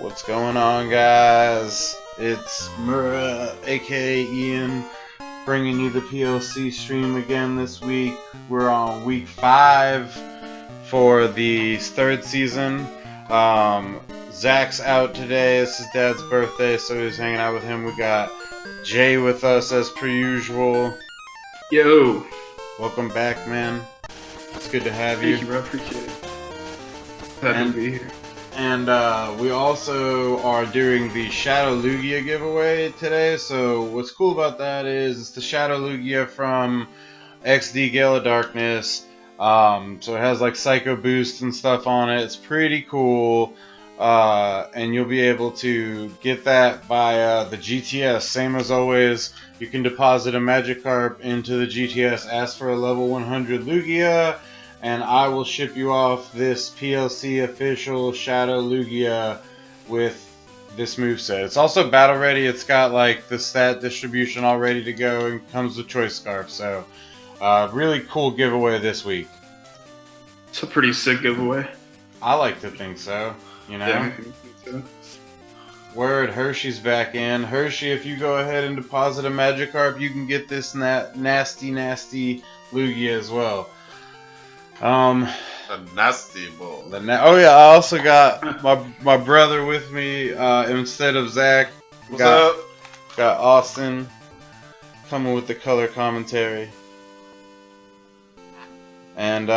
What's going on, guys? It's Murrah, aka Ian, bringing you the PLC stream again this week. We're on week 5 for the third season. Zach's out today. It's his dad's birthday, so he's hanging out with him. We got Jay with us as per usual. Yo! Welcome back, man. It's good to have you. Thank you, bro. Appreciate it. Glad to be here. And we also are doing the Shadow Lugia giveaway today. So what's cool about that is it's the Shadow Lugia from XD Gale of Darkness. So it has like Psycho Boost and stuff on it. It's pretty cool. And you'll be able to get that by the GTS. Same as always, you can deposit a Magikarp into the GTS, ask for a level 100 Lugia, and I will ship you off this PLC official Shadow Lugia with this moveset. It's also battle ready. It's got like the stat distribution all ready to go and comes with Choice Scarf. So really cool giveaway this week. It's a pretty sick giveaway. I like to think so, you know? Yeah, I think so. Word, Hershey's back in. Hershey, if you go ahead and deposit a Magikarp, you can get this nasty Lugia as well. A nasty bull. Oh yeah, I also got my brother with me instead of Zach. What's up? Got Austin coming with the color commentary. And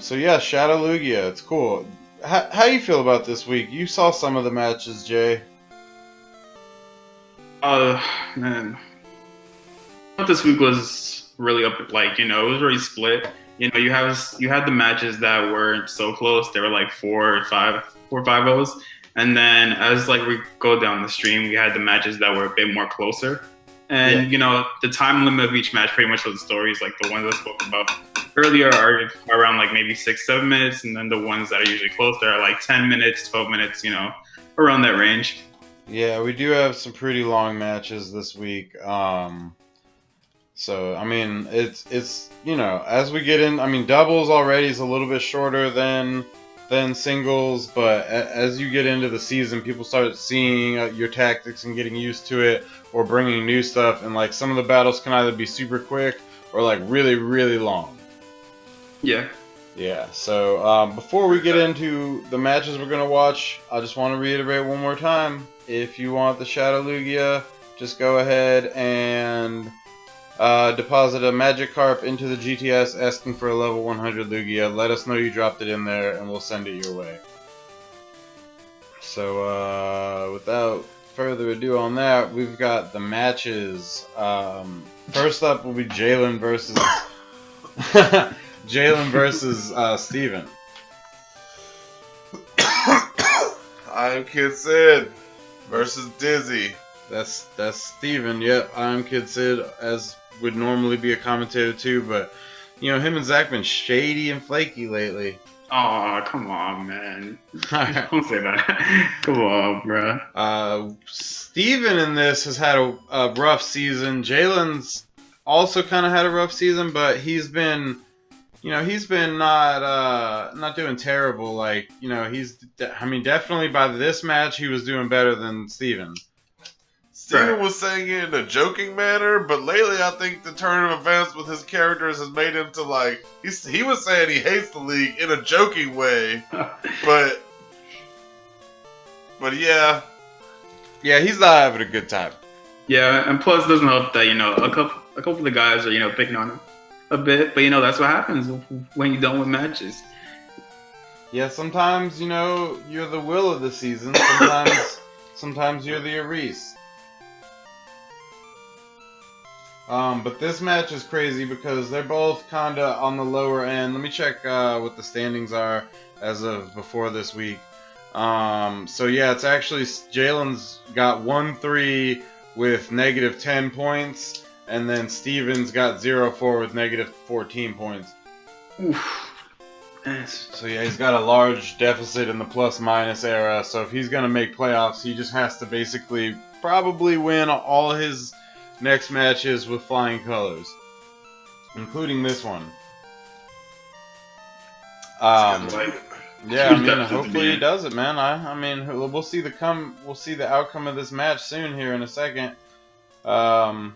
so yeah, Shadow Lugia, it's cool. How you feel about this week? You saw some of the matches, Jay. Man. This week was really up, like, it was really split. You had the matches that weren't so close. They were like 4 or 5-0s. And then as like we go down the stream, we had the matches that were a bit more closer. And the time limit of each match, pretty much those stories, like the ones I spoke about earlier, are around like maybe 6-7 minutes, and then the ones that are usually closer are like 10 minutes, 12 minutes, around that range. Yeah, we do have some pretty long matches this week. So I mean, it's as we get in, I mean, doubles already is a little bit shorter than singles, but as you get into the season, people start seeing your tactics and getting used to it, or bringing new stuff, and like some of the battles can either be super quick or like really, really long. Yeah. Yeah, so before we get into the matches we're going to watch, I just want to reiterate one more time. If you want the Shadow Lugia, just go ahead and deposit a Magikarp into the GTS asking for a level 100 Lugia. Let us know you dropped it in there and we'll send it your way. So without further ado on that, we've got the matches. First up will be Jalen versus... Steven. I'm Kid Sid versus Dizzy. That's Steven. Yep, I'm Kid Sid, as would normally be a commentator too, but him and Zach been shady and flaky lately. Oh, come on, man. Don't say that. Come on, bro. Steven in this has had a rough season. Jalen's also kind of had a rough season, but he's been not doing terrible. Like, definitely by this match he was doing better than Steven. Steven was saying it in a joking manner, but lately I think the turn of events with his characters has made him to like, he was saying he hates the league in a joking way, but yeah. Yeah, he's not having a good time. Yeah, and plus it doesn't help that, a couple of the guys are, picking on him a bit, but that's what happens when you're done with matches. Yeah, sometimes, you're the Will of the season, sometimes you're the Aris. But this match is crazy because they're both kinda on the lower end. Let me check what the standings are as of before this week. So yeah, it's actually Jalen's got 1-3 with negative 10 points, and then Steven's got 0-4 with negative 14 points. Oof. So yeah, he's got a large deficit in the plus-minus era, so if he's gonna make playoffs, he just has to basically probably win all his next matches with flying colors, including this one. Yeah, I mean, hopefully he does it, man. I mean, we'll see the outcome of this match soon here in a second. Does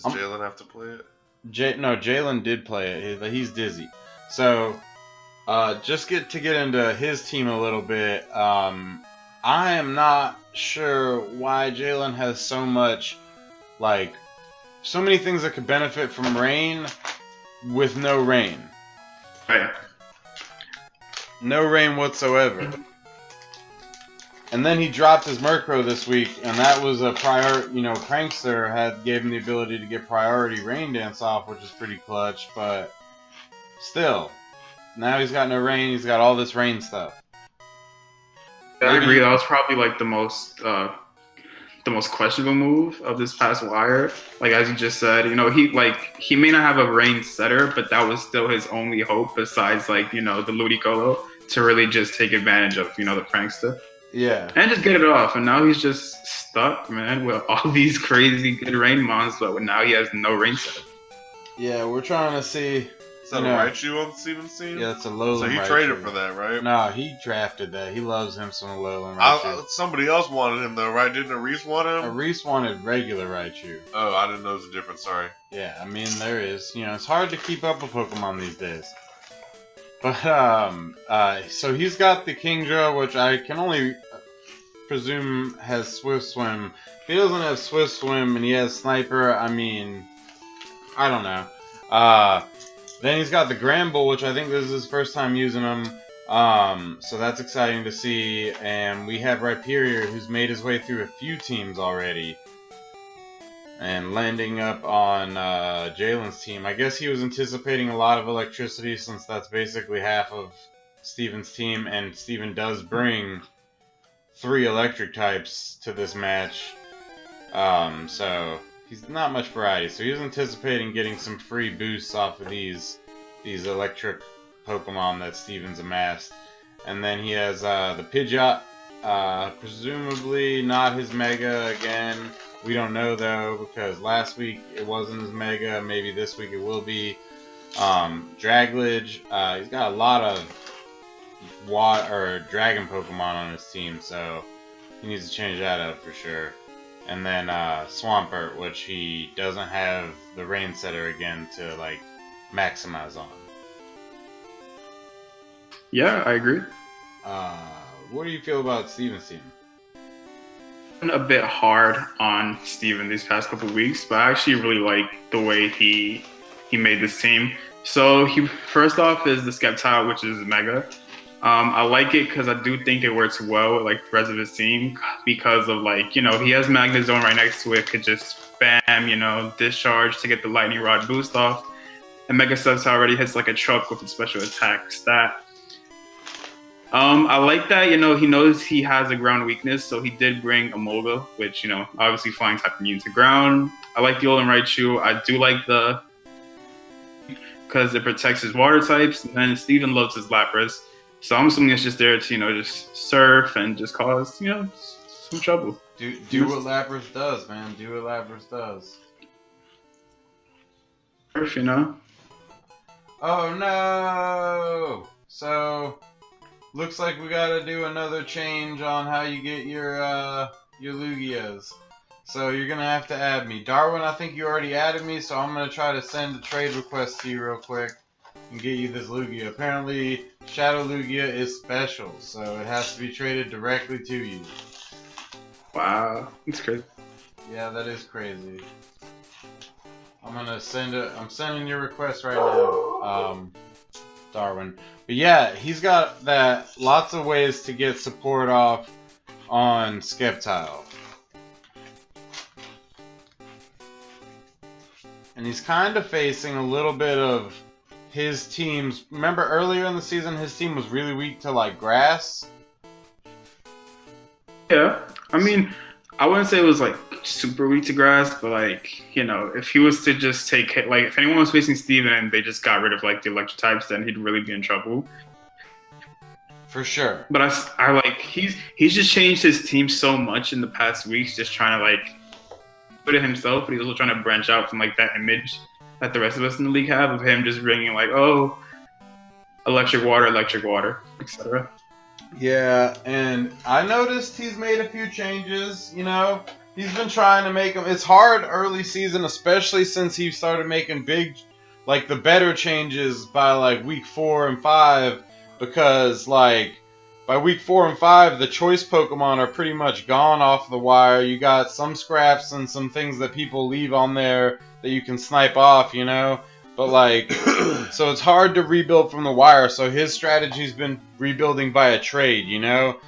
Jalen have to play it? No, Jalen did play it. He's dizzy. So, just get into his team a little bit. I am not sure why Jalen has so much, like, so many things that could benefit from rain with no rain. Right. No rain whatsoever. And then he dropped his Murkrow this week, and that was a Prankster gave him the ability to get priority Rain Dance off, which is pretty clutch, but still. Now he's got no rain, he's got all this rain stuff. I agree, that was probably like the most questionable move of this past wire. Like as you just said, he may not have a rain setter, but that was still his only hope besides the Ludicolo to really just take advantage of, the Prankster. Yeah. And just get it off. And now he's just stuck, man, with all these crazy good rain mons, but now he has no rain setter. Yeah, we're trying to see. Is that a Raichu on Steven's team? Yeah, it's a Alolan So he Raichu. traded for that, right? No, he drafted that. He loves him some Alolan Raichu. Somebody else wanted him, though, right? Didn't Reese want him? Reese wanted regular Raichu. Oh, I didn't know there was a difference, sorry. Yeah, I mean, there is. It's hard to keep up with Pokemon these days. But, so he's got the Kingdra, which I can only presume has Swift Swim. If he doesn't have Swift Swim and he has Sniper, I mean, I don't know. Then he's got the Gramble, which I think this is his first time using them. So that's exciting to see. And we have Rhyperior, who's made his way through a few teams already. And landing up on Jalen's team. I guess he was anticipating a lot of electricity since that's basically half of Steven's team. And Steven does bring 3 electric types to this match. So he's not much variety. So he was anticipating getting some free boosts off of these electric Pokemon that Steven's amassed. And then he has the Pidgeot, presumably not his Mega again. We don't know though, because last week it wasn't his Mega. Maybe this week it will be. Draglage. He's got a lot of Dragon Pokemon on his team, so he needs to change that up for sure. And then Swampert, which he doesn't have the Rain Setter again to maximize on. Yeah, I agree. What do you feel about Steven's team? A bit hard on Steven these past couple weeks, but I actually really like the way he made this team. So he first off is the Sceptile, which is Mega. I like it because I do think it works well with the rest of his team because of he has Magnezone right next to it, could just spam, discharge to get the Lightning Rod boost off. And Mega Sceptile already hits like a truck with a special attack stat. I like that, he knows he has a ground weakness, so he did bring Emolga, which, obviously flying type immune to ground. I like the Alolan Raichu. I do like because it protects his water types, and then Steven loves his Lapras. So I'm assuming it's just there to, just surf and just cause, some trouble. Do what Lapras does, man. Do what Lapras does. Surf, Oh, no! So, looks like we gotta do another change on how you get your Lugias. So you're gonna have to add me. Darwin, I think you already added me, so I'm gonna try to send a trade request to you real quick and get you this Lugia. Apparently, Shadow Lugia is special, so it has to be traded directly to you. Wow, that's crazy. Yeah, that is crazy. I'm sending your request right now, Darwin. But yeah, he's got lots of ways to get support off on Sceptile. And he's kind of facing a little bit of his team's... Remember earlier in the season, his team was really weak to, grass? Yeah. I mean, I wouldn't say it was, super weak to grass, but, if he was to just take... if anyone was facing Steven and they just got rid of, the electric types, then he'd really be in trouble. For sure. But I he's just changed his team so much in the past weeks, just trying to, put it himself, but he's also trying to branch out from, that image that the rest of us in the league have of him just bringing, electric water, etc. Yeah, and I noticed he's made a few changes, you know. He's been trying to make them. It's hard early season, especially since he started making big, like the better changes by like week 4 and 5, because like by week 4 and 5, the choice Pokemon are pretty much gone off the wire. You got some scraps and some things that people leave on there that you can snipe off, you know. But like, so it's hard to rebuild from the wire. So his strategy's been rebuilding via trade, you know.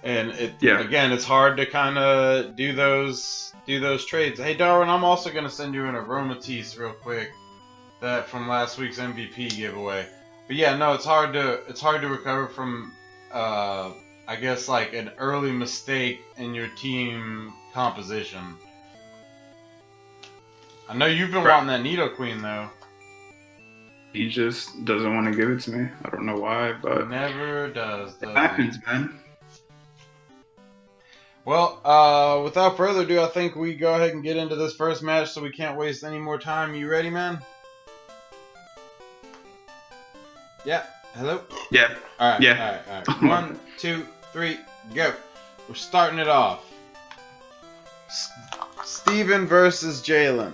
And again, it's hard to kind of do those trades. Hey Darwin, I'm also gonna send you an Aromatisse real quick, that from last week's MVP giveaway. But yeah, no, it's hard to recover from I guess like an early mistake in your team composition. I know you've been wanting that Nidoqueen though. He just doesn't want to give it to me. I don't know why, but never does. It happens, man. Well, without further ado, I think we go ahead and get into this first match so we can't waste any more time. You ready, man? Yeah. Hello? Yeah. Alright, yeah. Alright. 1, 2, 3, go. We're starting it off. Steven versus Jalen.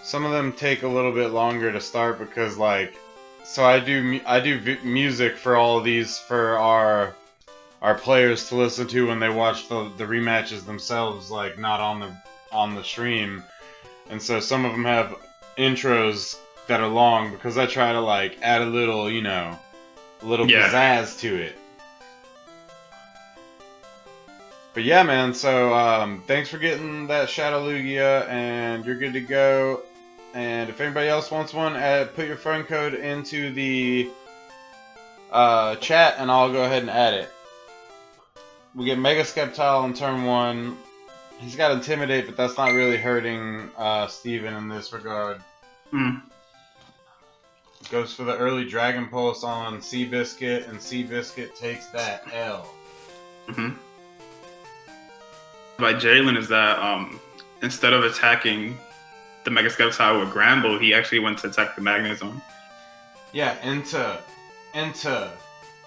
Some of them take a little bit longer to start because, like, so I do music for all of these for our players to listen to when they watch the rematches themselves, like not on the stream, and so some of them have intros that are long because I try to like add a little, you know, a little pizzazz to it. But yeah, man. So thanks for getting that Shadow Lugia, and you're good to go. And if anybody else wants one, put your friend code into the chat, and I'll go ahead and add it. We get Mega Skeptile on turn 1. He's got Intimidate, but that's not really hurting Steven in this regard. Goes for the early Dragon Pulse on Seabiscuit, and Seabiscuit takes that L. By Jalen is that instead of attacking the Mega Skeptile with Gramble, he actually went to attack the Magnezone. Yeah, into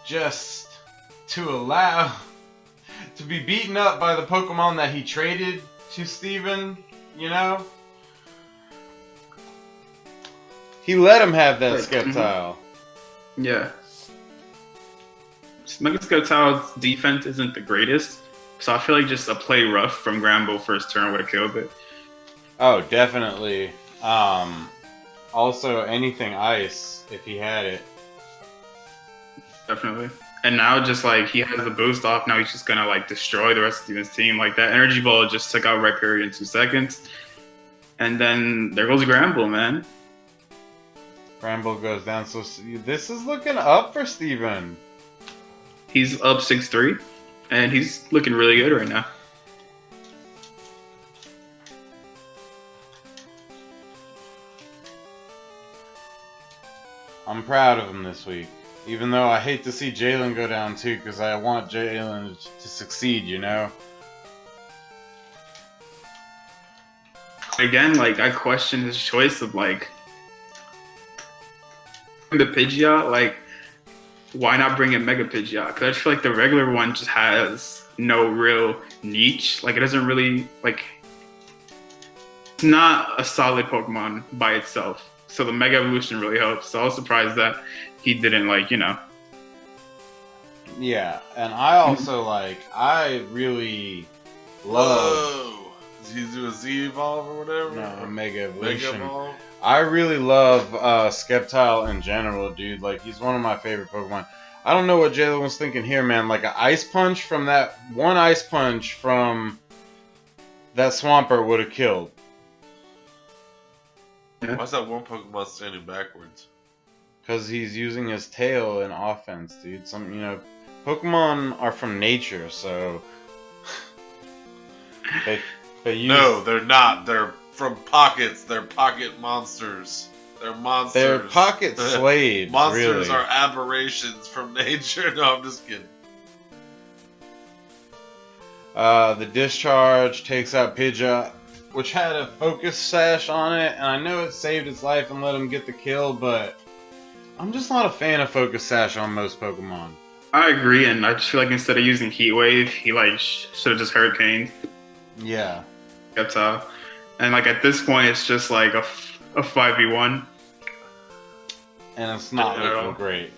just to allow to be beaten up by the Pokemon that he traded to Steven, you know? He let him have that Skeptile. Yeah. Mega Skeptile's defense isn't the greatest, so I feel like just a play rough from Gramble first turn would have killed it. Oh, definitely. Also, anything ice, if he had it. Definitely. And now, just like, he has the boost off, now he's just gonna, like, destroy the rest of Steven's team. Like, that Energy Ball just took out Rhyperior in 2 seconds. And then, there goes Gramble, man. Gramble goes down, so this is looking up for Steven. He's up 6-3, and he's looking really good right now. I'm proud of him this week. Even though I hate to see Jalen go down too, because I want Jalen to succeed, you know? Again, like, I question his choice of, like, the Pidgeot, like, why not bring in Mega Pidgeot? Because I feel like the regular one just has no real niche. Like, it doesn't really, like, it's not a solid Pokemon by itself. So the Mega Evolution really helps. So I was surprised that he didn't, like, you know. Yeah, and I also, like, I really love... Whoa! Did he do a Z-Evolve or whatever? No, Mega Evolution. Mega Evolve? I really love Skeptile in general, dude. Like, he's one of my favorite Pokemon. I don't know what Jalen was thinking here, man. Like, an Ice Punch from that... One Ice Punch from that Swampert would have killed. Why's that one Pokemon standing backwards? Because he's using his tail in offense, dude. Some, you know, Pokemon are from nature, so they use... No, they're not. They're from pockets. They're pocket monsters. They're monsters. They're pocket slaves. Monsters really. are aberrations from nature. No, I'm just kidding. The Discharge takes out Pidgeot. which had a focus sash on it, and I know it saved its life and let him get the kill, but I'm just not a fan of focus sash on most Pokemon. I agree, and I just feel like instead of using Heat Wave, he like should have just Hurricaned. Yeah. Reptile. And like at this point, it's just like a 5v1. And it's not looking great.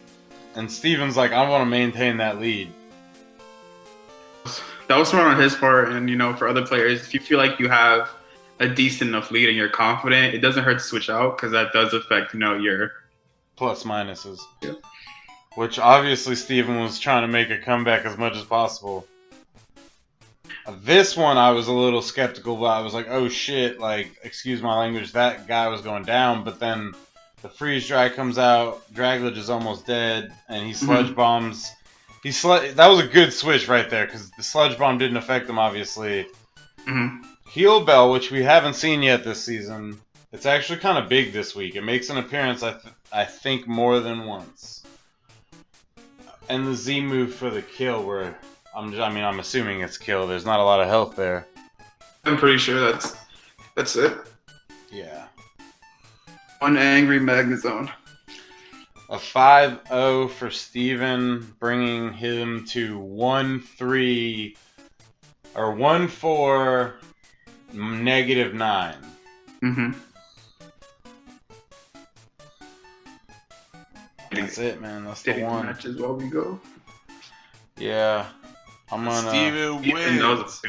And Steven's like, I want to maintain that lead. That was smart on his part, and you know, for other players, if you feel like you have a decent enough lead and you're confident, it doesn't hurt to switch out because that does affect, you know, your plus minuses. Yeah. Which obviously Steven was trying to make a comeback as much as possible. This one I was a little skeptical, but I was like, oh shit, like, excuse my language, that guy was going down, but then the freeze dry comes out, Draglage is almost dead, and he sludge bombs. That was a good switch right there, because the sludge bomb didn't affect him, obviously. Heal Bell, which we haven't seen yet this season, it's actually kind of big this week. It makes an appearance, I think, more than once. And the Z move for the kill, where I'm assuming it's kill. There's not a lot of health there. I'm pretty sure that's it. Yeah. One angry Magnezone. A 5-0 for Steven, bringing him to 1-3 or 1-4 -9. That's it, man. That's the one. Matches while we go. Yeah. I'm gonna. Steven wins.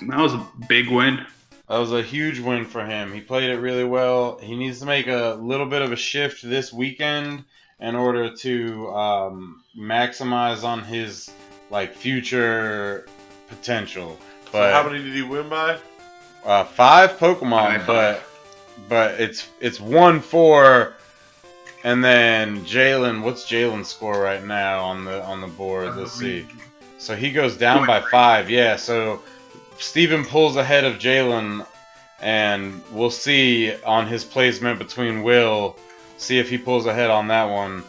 That was a big win. That was a huge win for him. He played it really well. He needs to make a little bit of a shift this weekend in order to maximize on his future potential. But so how many did he win by? 5 Pokemon, but it's 1-4, and then Jalen. What's Jalen's score right now on the board? Let's see. So he goes down by 5. Yeah. So Steven pulls ahead of Jalen, and we'll see on his placement between Will. See if he pulls ahead on that one.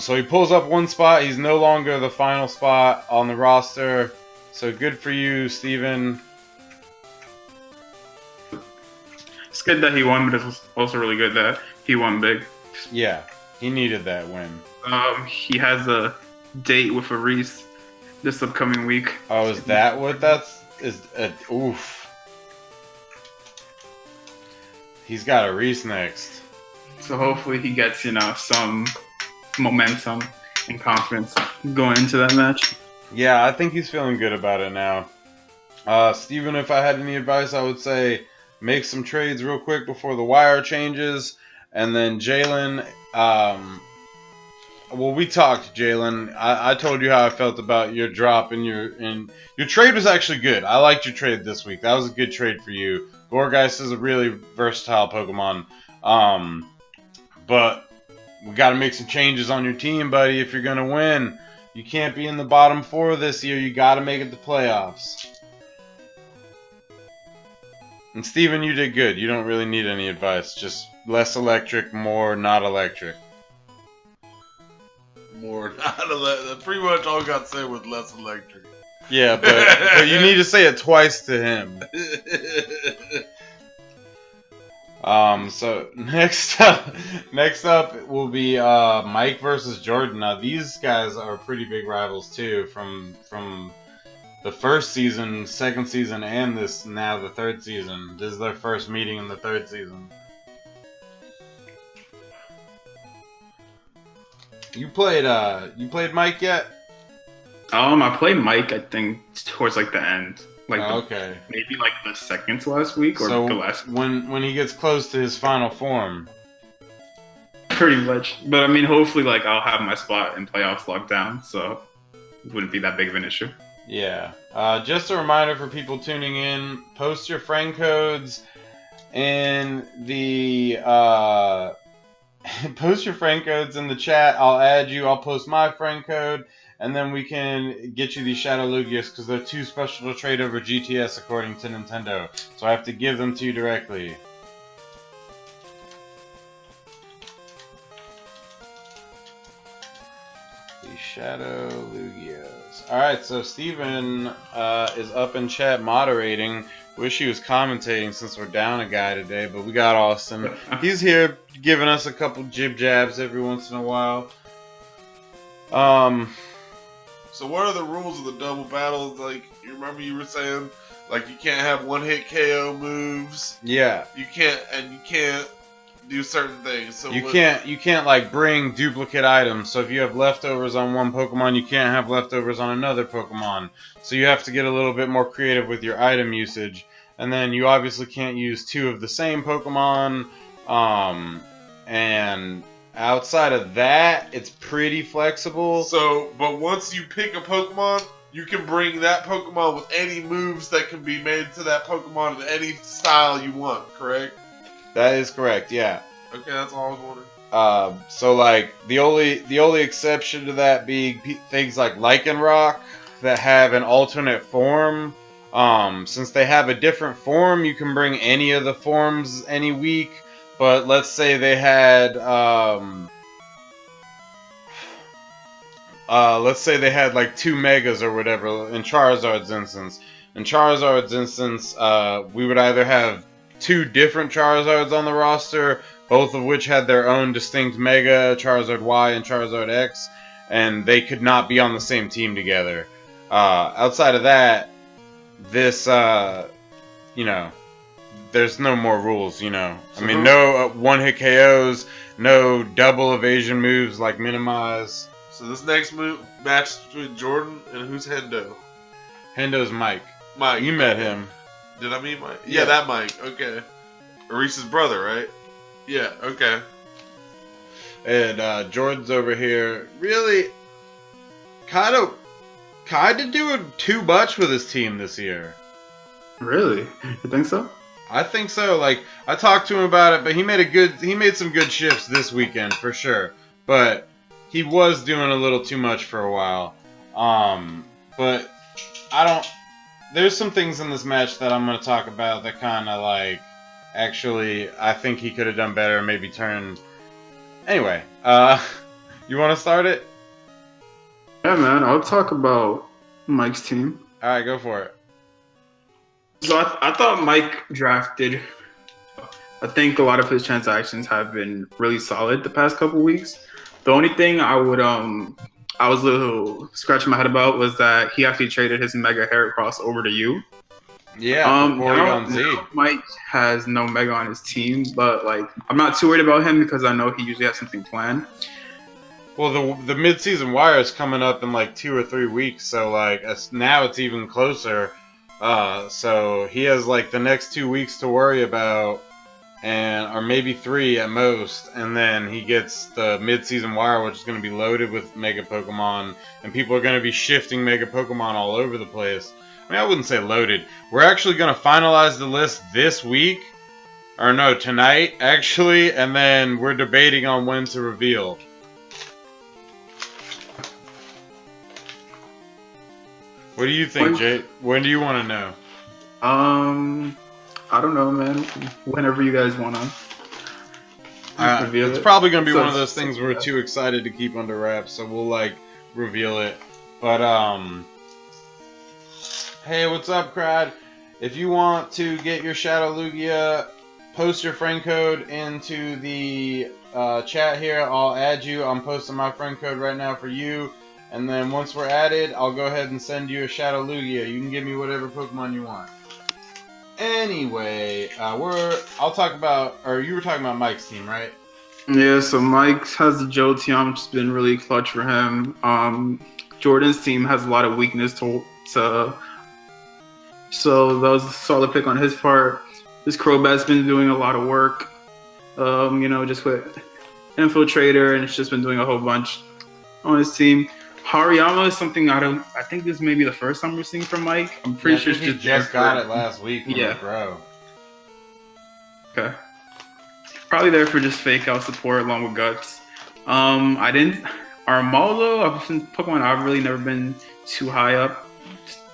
So he pulls up 1 spot. He's no longer the final spot on the roster. So good for you, Steven. It's good that he won, but it's also really good that he won big. Yeah, he needed that win. He has a date with Reese this upcoming week. Oh, is that what oof. He's got a Reese next. So hopefully he gets, some momentum and confidence going into that match. Yeah, I think he's feeling good about it now. Steven, if I had any advice, I would say make some trades real quick before the wire changes. And then Jalen, well, we talked, Jalen. I told you how I felt about your drop and your trade was actually good. I liked your trade this week. That was a good trade for you. Gourgeist is a really versatile Pokemon. But we got to make some changes on your team, buddy, if you're going to win. You can't be in the bottom 4 this year. You got to make it to playoffs. And Steven, you did good. You don't really need any advice. Just less electric, more not electric. More not electric. Pretty much all got said with less electric. Yeah, but you need to say it twice to him. So next up will be Mike versus Jordan. Now these guys are pretty big rivals too, from the first season, second season, and now the third season. This is their first meeting in the third season. You played Mike yet? I played Mike, I think, towards the end. Okay. Maybe the second to last week or so the last. When he gets close to his final form. Pretty much. But hopefully I'll have my spot in playoffs locked down, so it wouldn't be that big of an issue. Yeah. Just a reminder for people tuning in, post your friend codes in the post your friend codes in the chat. I'll add you. I'll post my friend code. And then we can get you these Shadow Lugias because they're too special to trade over GTS according to Nintendo. So I have to give them to you directly. The Shadow Lugias. Alright, so Steven is up in chat moderating. Wish he was commentating since we're down a guy today, but we got Austin. He's here giving us a couple jib jabs every once in a while. So what are the rules of the double battles? Like, you remember you were saying, like, you can't have one-hit KO moves. Yeah. You can't do certain things. So you can't like bring duplicate items. So if you have leftovers on one Pokemon, you can't have leftovers on another Pokemon. So you have to get a little bit more creative with your item usage. And then you obviously can't use two of the same Pokemon. And outside of that, it's pretty flexible. So, but once you pick a Pokemon, you can bring that Pokemon with any moves that can be made to that Pokemon in any style you want, correct? That is correct, yeah. Okay, that's all I was wondering. So like the only exception to that being things like Lycanroc that have an alternate form. Since they have a different form, you can bring any of the forms any week. But let's say they had like two Megas or whatever in Charizard's instance. In Charizard's instance, we would either have two different Charizards on the roster, both of which had their own distinct Mega, Charizard Y and Charizard X, and they could not be on the same team together. Outside of that, this, there's no more rules, I mean, no one-hit KOs, no double evasion moves like Minimize. So this next match between Jordan and who's Hendo? Hendo's Mike. Mike. You met him. Did I meet Mike? Yeah, that Mike. Okay. Reese's brother, right? Yeah, okay. And Jordan's over here really kind of doing too much with his team this year. Really? You think so? I think so. Like, I talked to him about it, but he made some good shifts this weekend for sure. But he was doing a little too much for a while. But there's some things in this match that I'm going to talk about that kind of like, actually, I think he could have done better, maybe turned. Anyway, you want to start it? Yeah, man. I'll talk about Mike's team. All right, go for it. So I thought Mike drafted. I think a lot of his transactions have been really solid the past couple weeks. The only thing I was a little scratching my head about was that he actually traded his Mega Heracross over to you. Yeah, now Mike has no Mega on his team, but like I'm not too worried about him because I know he usually has something planned. Well, the mid-season wire is coming up in like 2 or 3 weeks, so like now it's even closer. So he has like the next 2 weeks to worry about, or maybe 3 at most, and then he gets the mid-season wire, which is going to be loaded with Mega Pokemon, and people are going to be shifting Mega Pokemon all over the place. I mean, I wouldn't say loaded. We're actually going to finalize the list this week, or no, tonight actually, and then we're debating on when to reveal. What do you think, Jay? When do you want to know? I don't know, man. Whenever you guys want to reveal it's probably going to be one of those things we're too excited to keep under wraps, so we'll, like, reveal it. But, hey, what's up, crowd? If you want to get your Shadow Lugia, post your friend code into the chat here. I'll add you. I'm posting my friend code right now for you. And then once we're added, I'll go ahead and send you a Shadow Lugia. You can give me whatever Pokemon you want. Anyway, you were talking about Mike's team, right? Yeah, so Mike has the Jolteon, which has been really clutch for him. Jordan's team has a lot of weakness so that was a solid pick on his part. This Crobat's been doing a lot of work, just with Infiltrator, and it's just been doing a whole bunch on his team. Hariyama is something I think this may be the first time we're seeing from Mike. I'm pretty sure he just got it last week. Yeah, bro. Okay. Probably there for just fake out support along with Guts. Armaldo, since Pokemon I've really never been too high up,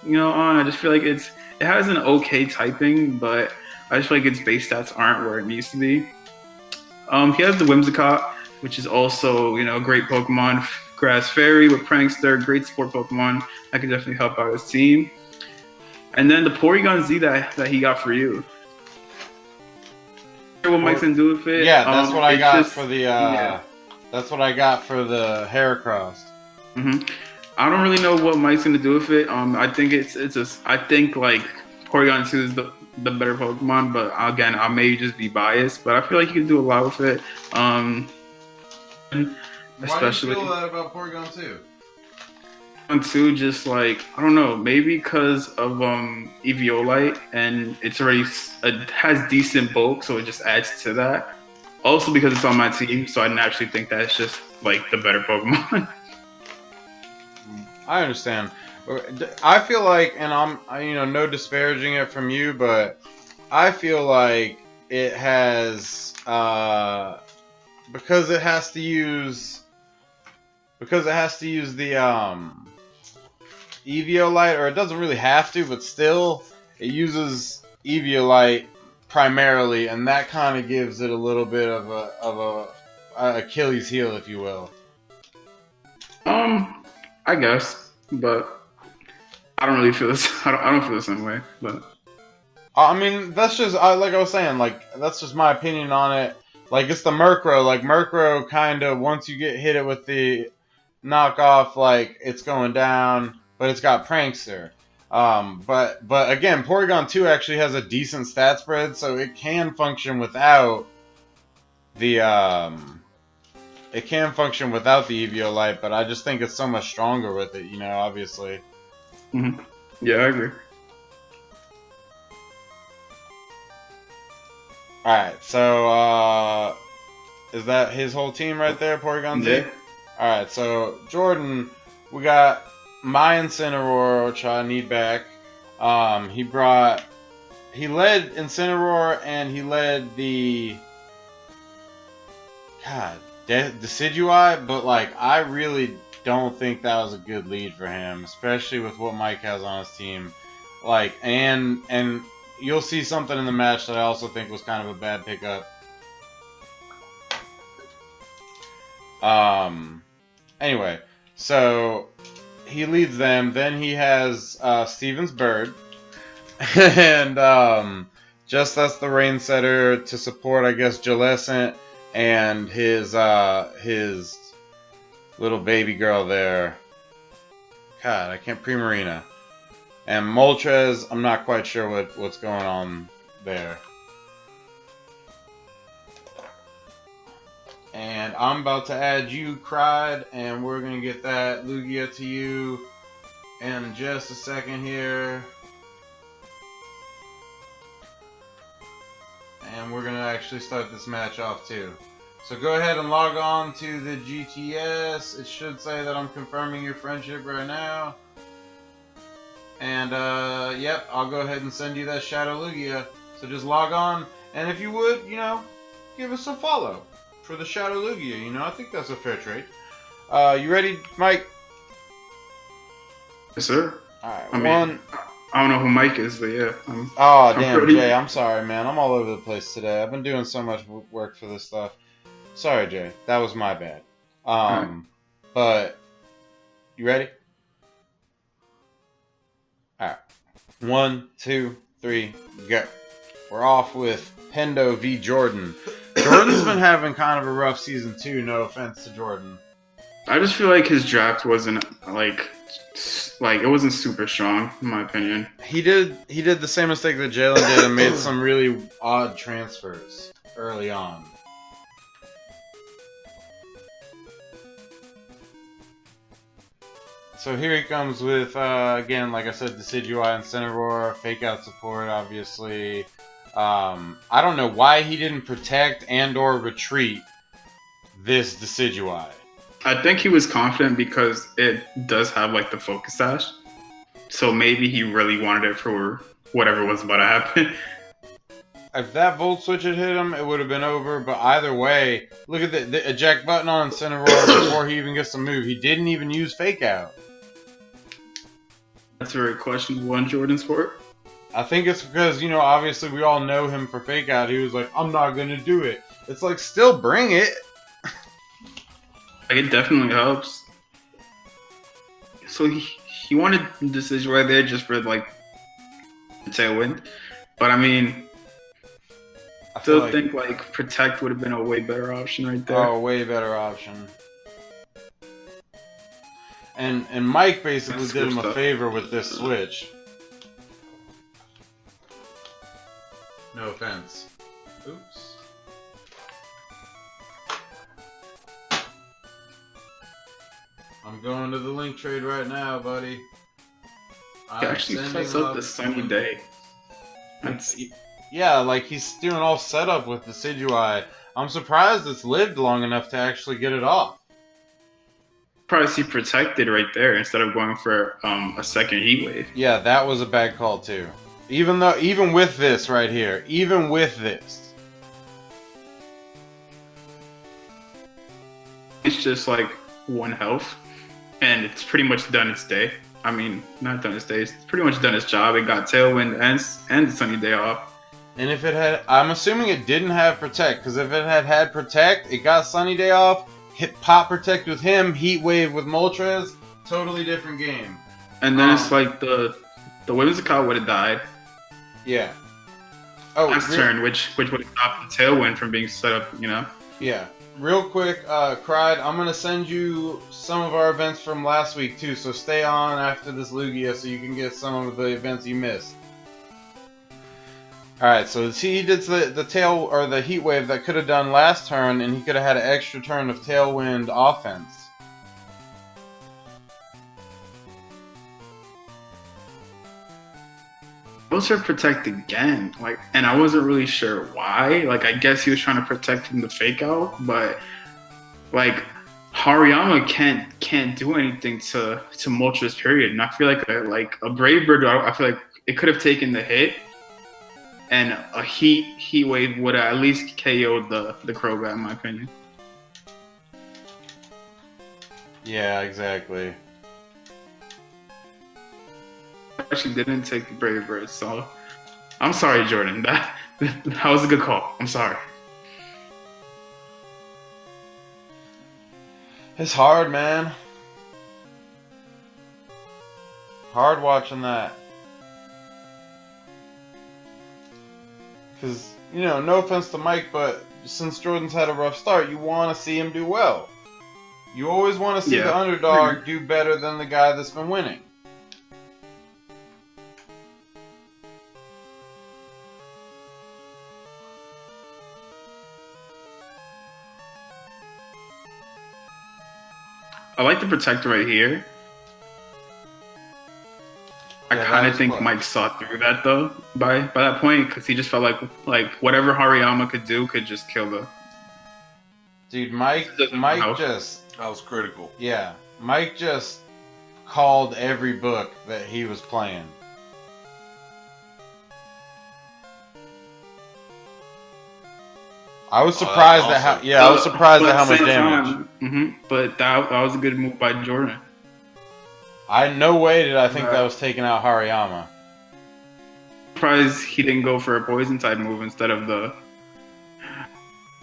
on. I just feel like it has an okay typing, but I just feel like its base stats aren't where it needs to be. He has the Whimsicott, which is also, a great Pokemon. Grass Fairy with Prankster, great support Pokemon. That can definitely help out his team. And then the Porygon Z that he got for you. What Mike's gonna do with it? Yeah, that's what I got for the. Yeah. That's what I got for the Heracross. I don't really know what Mike's gonna do with it. I think I think like Porygon 2 is the better Pokemon, but again, I may just be biased, but I feel like you can do a lot with it. Especially. Why do you feel that about Porygon 2? Porygon 2, just like I don't know, maybe because of Eviolite, and it has decent bulk, so it just adds to that. Also because it's on my team, so I naturally think that it's just like the better Pokemon. I understand. I feel like, and I'm no disparaging it from you, but I feel like it has because it has to use the Eviolite, or it doesn't really have to, but still it uses Eviolite primarily, and that kind of gives it a little bit of a Achilles heel, if you will. I guess, but I don't really feel this. I don't feel the same way. But I mean, that's just like I was saying. Like that's just my opinion on it. Like it's the Murkrow. Like Murkrow, kind of once you get hit it with the knockoff, like it's going down. But it's got Prankster. But again, Porygon 2 actually has a decent stat spread, so it can function without the Eviolite, but I just think it's so much stronger with it, obviously. Yeah, I agree. Alright, so is that his whole team right there, Porygon Z? Yeah. Alright, so Jordan, we got my Incineroar, which I need back. He led Incineroar, and he led the Decidueye, but like I really don't think that was a good lead for him, especially with what Mike has on his team. Like, and you'll see something in the match that I also think was kind of a bad pickup. Anyway, so he leads them. Then he has Steven's Bird, and just that's the Rain Setter to support, I guess, Jalescent and his little baby girl there. God, I can't. Primarina. And Moltres, I'm not quite sure what's going on there. And I'm about to add you, Cried, and we're going to get that Lugia to you in just a second here. And we're going to actually start this match off too. So go ahead and log on to the GTS. It should say that I'm confirming your friendship right now. And, yep, I'll go ahead and send you that Shadow Lugia. So just log on, and if you would, give us a follow for the Shadow Lugia. I think that's a fair trade. You ready, Mike? Yes, sir. Alright, I don't know who Mike is, but yeah. Damn, Jay, I'm sorry, man. I'm all over the place today. I've been doing so much work for this stuff. Sorry, Jay. That was my bad. Right. But, you ready? Alright. 1, 2, 3, go. We're off with Pendo v. Jordan. Jordan's been having kind of a rough season too, no offense to Jordan. I just feel like his draft wasn't like it wasn't super strong, in my opinion. He did the same mistake that Jalen did and made some really odd transfers early on. So here he comes with, again, like I said, Decidueye and Incineroar, fake out support, obviously. I don't know why he didn't protect and or retreat this Decidueye. I think he was confident because it does have like the focus sash. So maybe he really wanted it for whatever was about to happen. If that Volt Switch had hit him, it would have been over. But either way, look at the eject button on Incineroar before he even gets to move. He didn't even use fake out. That's a very questionable on Jordan's part. I think it's because, obviously we all know him for fake out. He was like, I'm not going to do it. It's like, still bring it. Like, it definitely helps. So he wanted the decision right there just for, like, Tailwind. But I mean, I still feel think like Protect would have been a way better option right there. Oh, way better option. And Mike basically Let's did him switch a up. favor with this switch. No offense. Oops. I'm going to the link trade right now, buddy. He I'm actually sending sets up the sunny day. That's Yeah, like he's doing all setup with the Decidueye. I'm surprised it's lived long enough to actually get it off. probably see Protected right there instead of going for a second Heat Wave. Yeah, that was a bad call too. Even with this right here, even with this. It's just like 1 health, and it's pretty much done its day. I mean, not done its day. It's pretty much done its job. It got Tailwind and the sunny day off. And if it had, I'm assuming it didn't have Protect, because if it had Protect, it got Sunny Day off, hit Pop Protect with him, Heat Wave with Moltres, totally different game. And then it's like the Whimsicott would have died Yeah. Oh, last turn, which would have stopped the Tailwind from being set up, you know? Yeah. Real quick, Cried, I'm going to send you some of our events from last week, too, so stay on after this Lugia so you can get some of the events you missed. Alright, so he did the tail, or the Heat Wave that could have done last turn, and he could have had an extra turn of Tailwind offense. Closer Protect again, like, and I wasn't really sure why. Like, I guess he was trying to protect from the fake out, but like Hariyama can't do anything to Moltres period. And I feel like a Brave Bird, I feel like it could have taken the hit, and a Heat Wave would have at least KO'd the Crobat, in my opinion. Yeah, exactly. Actually didn't take the Brave Bird, so I'm sorry, Jordan. That was a good call. I'm sorry. It's hard, man. Hard watching that. Because, you know, no offense to Mike, but since Jordan's had a rough start, you want to see him do well. You always want to see the underdog do better than the guy that's been winning. I like the Protector right here. I kind of think Mike saw through that though by that point, because he just felt like whatever Hariyama could do could just kill the. Dude, Mike just. That was critical. Yeah, Mike just called every book that he was playing. I was surprised at how. Yeah, I was surprised at how much damage. But that was a good move by Jordan. No way did I think that was taking out Hariyama. Surprised he didn't go for a poison type move instead of the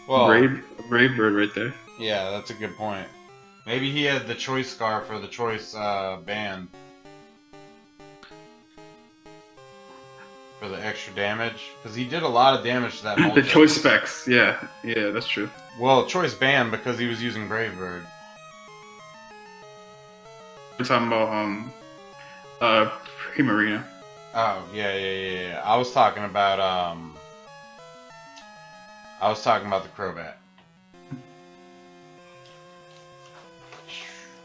Brave Bird right there. Yeah, that's a good point. Maybe he had the choice scarf or the choice band for the extra damage, because he did a lot of damage to that Moltres. The choice specs, yeah, that's true. Well, choice band because he was using Brave Bird. We're talking about Primarina. Oh yeah. I was talking about the Crobat.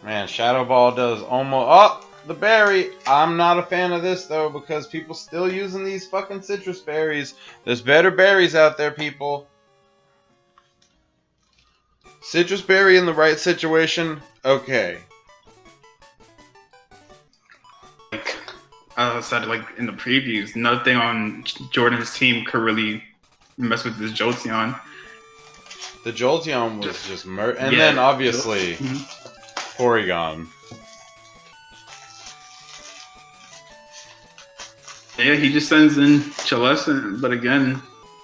Man, Shadow Ball does almost. Oh, the berry. I'm not a fan of this though, because people still using these fucking citrus berries. There's better berries out there, people. Citrus berry in the right situation, okay. Like I said, like in the previews, nothing on Jordan's team could really mess with this Jolteon. The Jolteon was just and then obviously Porygon. Yeah, he just sends in Chalessa, but again,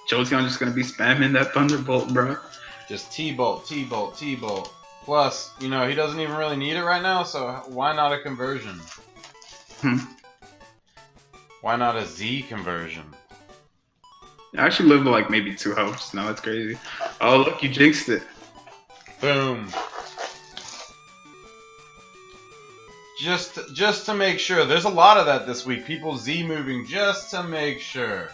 Jolteon just gonna be spamming that Thunderbolt, bro. Just T-Bolt, T-Bolt, T-Bolt. Plus, you know, he doesn't even really need it right now, so why not a conversion? Why not a Z conversion? I actually lived like maybe 2 healths. No, that's crazy. Oh, look, you jinxed it. Boom. Just to make sure. There's a lot of that this week. People Z moving just to make sure.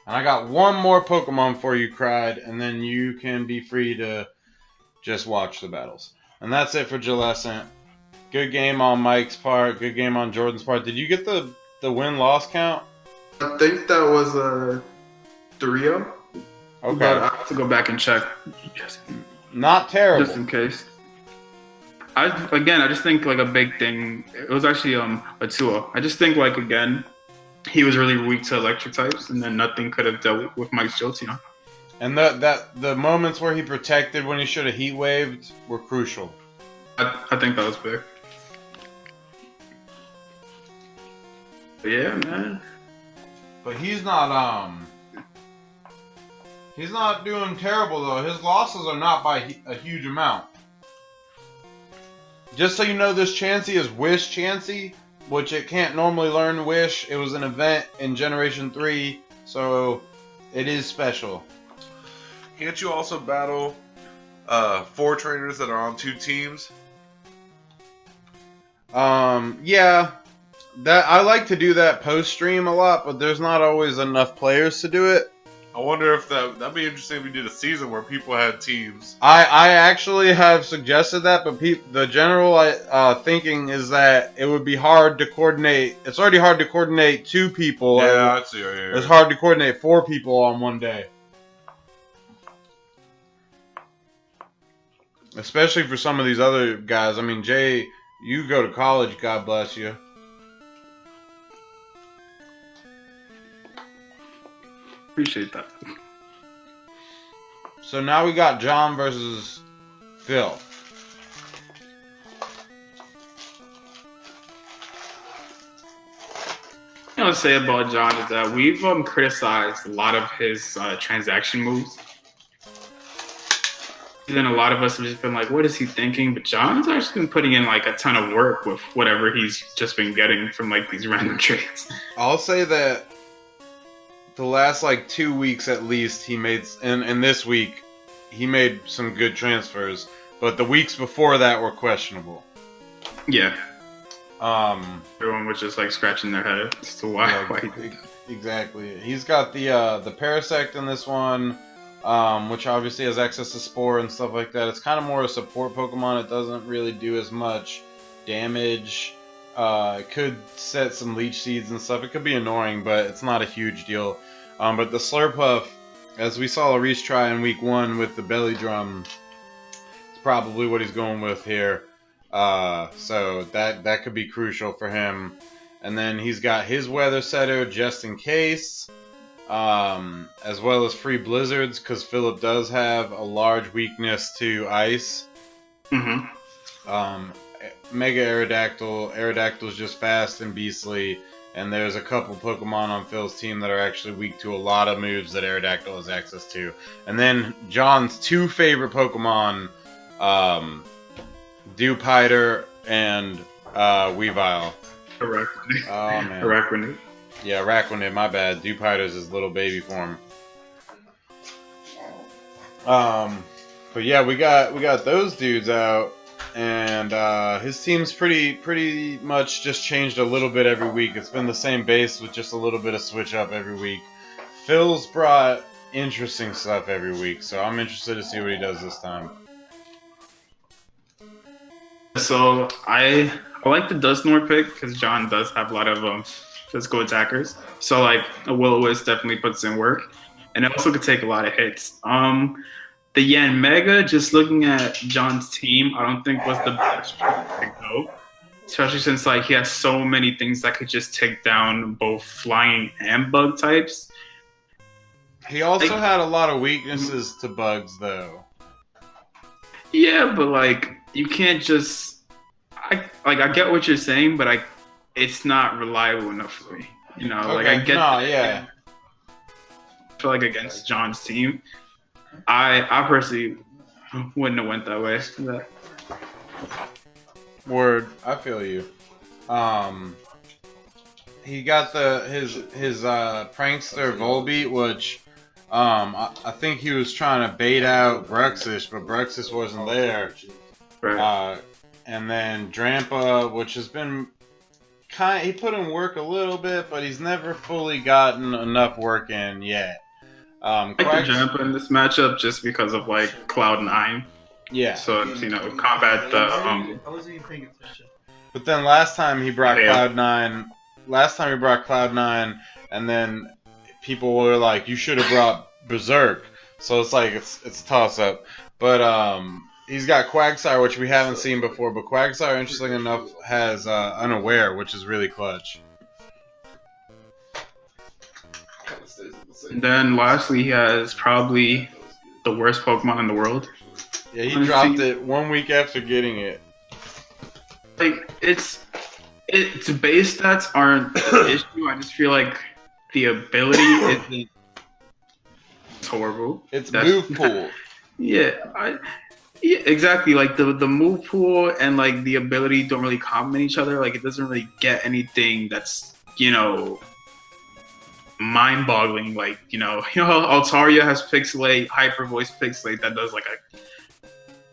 And I got one more Pokemon for you, Cried, and then you can be free to just watch the battles. And that's it for Gillescent. Good game on Mike's part. Good game on Jordan's part. Did you get the win-loss count? I think that was a 3-0. Okay. But I have to go back and check. Not terrible. Just in case. I just think like a big thing. It was actually a 2-0. I just think like again, he was really weak to electric types, and then nothing could have dealt with Mike's Jolteon. And the moments where he protected when he should have heat waved were crucial. I think that was big. But yeah, man. But he's not doing terrible though. His losses are not by a huge amount. Just so you know, this Chansey is Wish Chansey, which it can't normally learn Wish. It was an event in Generation 3, so it is special. Can't you also battle 4 trainers that are on 2 teams? Yeah. That I like to do that post-stream a lot, but there's not always enough players to do it. I wonder if that'd be interesting if we did a season where people had teams. I actually have suggested that, but the general thinking is that it would be hard to coordinate. It's already hard to coordinate 2 people. Yeah, I see. Yeah. It's hard to coordinate 4 people on one day. Especially for some of these other guys. I mean, Jay, you go to college, God bless you. Appreciate that. So now we got John versus Phil. What I would say about John is that we've criticized a lot of his transaction moves. And then a lot of us have just been like, what is he thinking? But John's actually been putting in like a ton of work with whatever he's just been getting from like these random trades. I'll say that the last like 2 weeks at least he made, and this week he made some good transfers, but the weeks before that were questionable. Yeah. Everyone was just like scratching their head as to why he did. Exactly. He's got the Parasect in this one, which obviously has access to Spore and stuff like that. It's kind of more a support Pokemon. It doesn't really do as much damage. It could set some Leech Seeds and stuff. It could be annoying, but it's not a huge deal. But the Slurpuff, as we saw Reese try in week 1 with the Belly Drum, it's probably what he's going with here. So that could be crucial for him. And then he's got his Weather Setter just in case, as well as free Blizzards, because Philip does have a large weakness to Ice. Mm-hmm. Mega Aerodactyl. Aerodactyl's just fast and beastly, and there's a couple Pokemon on Phil's team that are actually weak to a lot of moves that Aerodactyl has access to. And then John's 2 favorite Pokemon, Dewpider and Weavile. Araquanid. Oh man. Araquanid. Yeah, Araquanid, my bad. Dewpider's his little baby form. But yeah, we got those dudes out. And his team's pretty much just changed a little bit every week. It's been the same base with just a little bit of switch up every week. Phil's brought interesting stuff every week, so I'm interested to see what he does this time. So I like the Dusknoir pick because John does have a lot of physical attackers. So like a Will-O-Wisp definitely puts in work, and it also could take a lot of hits. The Yan Mega, just looking at John's team, I don't think was the best to go. Especially since like he has so many things that could just take down both flying and bug types. He also had a lot of weaknesses to bugs though. Yeah, but like you can't just I get what you're saying, but it's not reliable enough for me. You know, Okay. like I get. No, yeah. I feel like against John's team, I personally wouldn't have went that way. Word. I feel you. He got his prankster Volbeat, which I think he was trying to bait out Bruxish, but Bruxish wasn't there. Right. And then Drampa, which has been he put in work a little bit, but he's never fully gotten enough work in yet. I like the Drampa in this matchup just because of like Cloud9. Yeah. So it's, combat the I wasn't even paying attention. But then last time he brought Cloud9. Last time he brought Cloud9, and then people were like, "You should have brought Berserk." So it's like it's a toss up. But he's got Quagsire, which we haven't seen before. But Quagsire, interesting enough, has Unaware, which is really clutch. And then lastly, he has probably the worst Pokemon in the world. Yeah, he dropped it 1 week after getting it. Like its base stats aren't the issue. I just feel like the ability isn't horrible. It's move pool. Yeah, exactly. Like the move pool and like the ability don't really complement each other. Like it doesn't really get anything that's mind-boggling. Like how Altaria has Pixelate, Hyper Voice Pixelate that does like a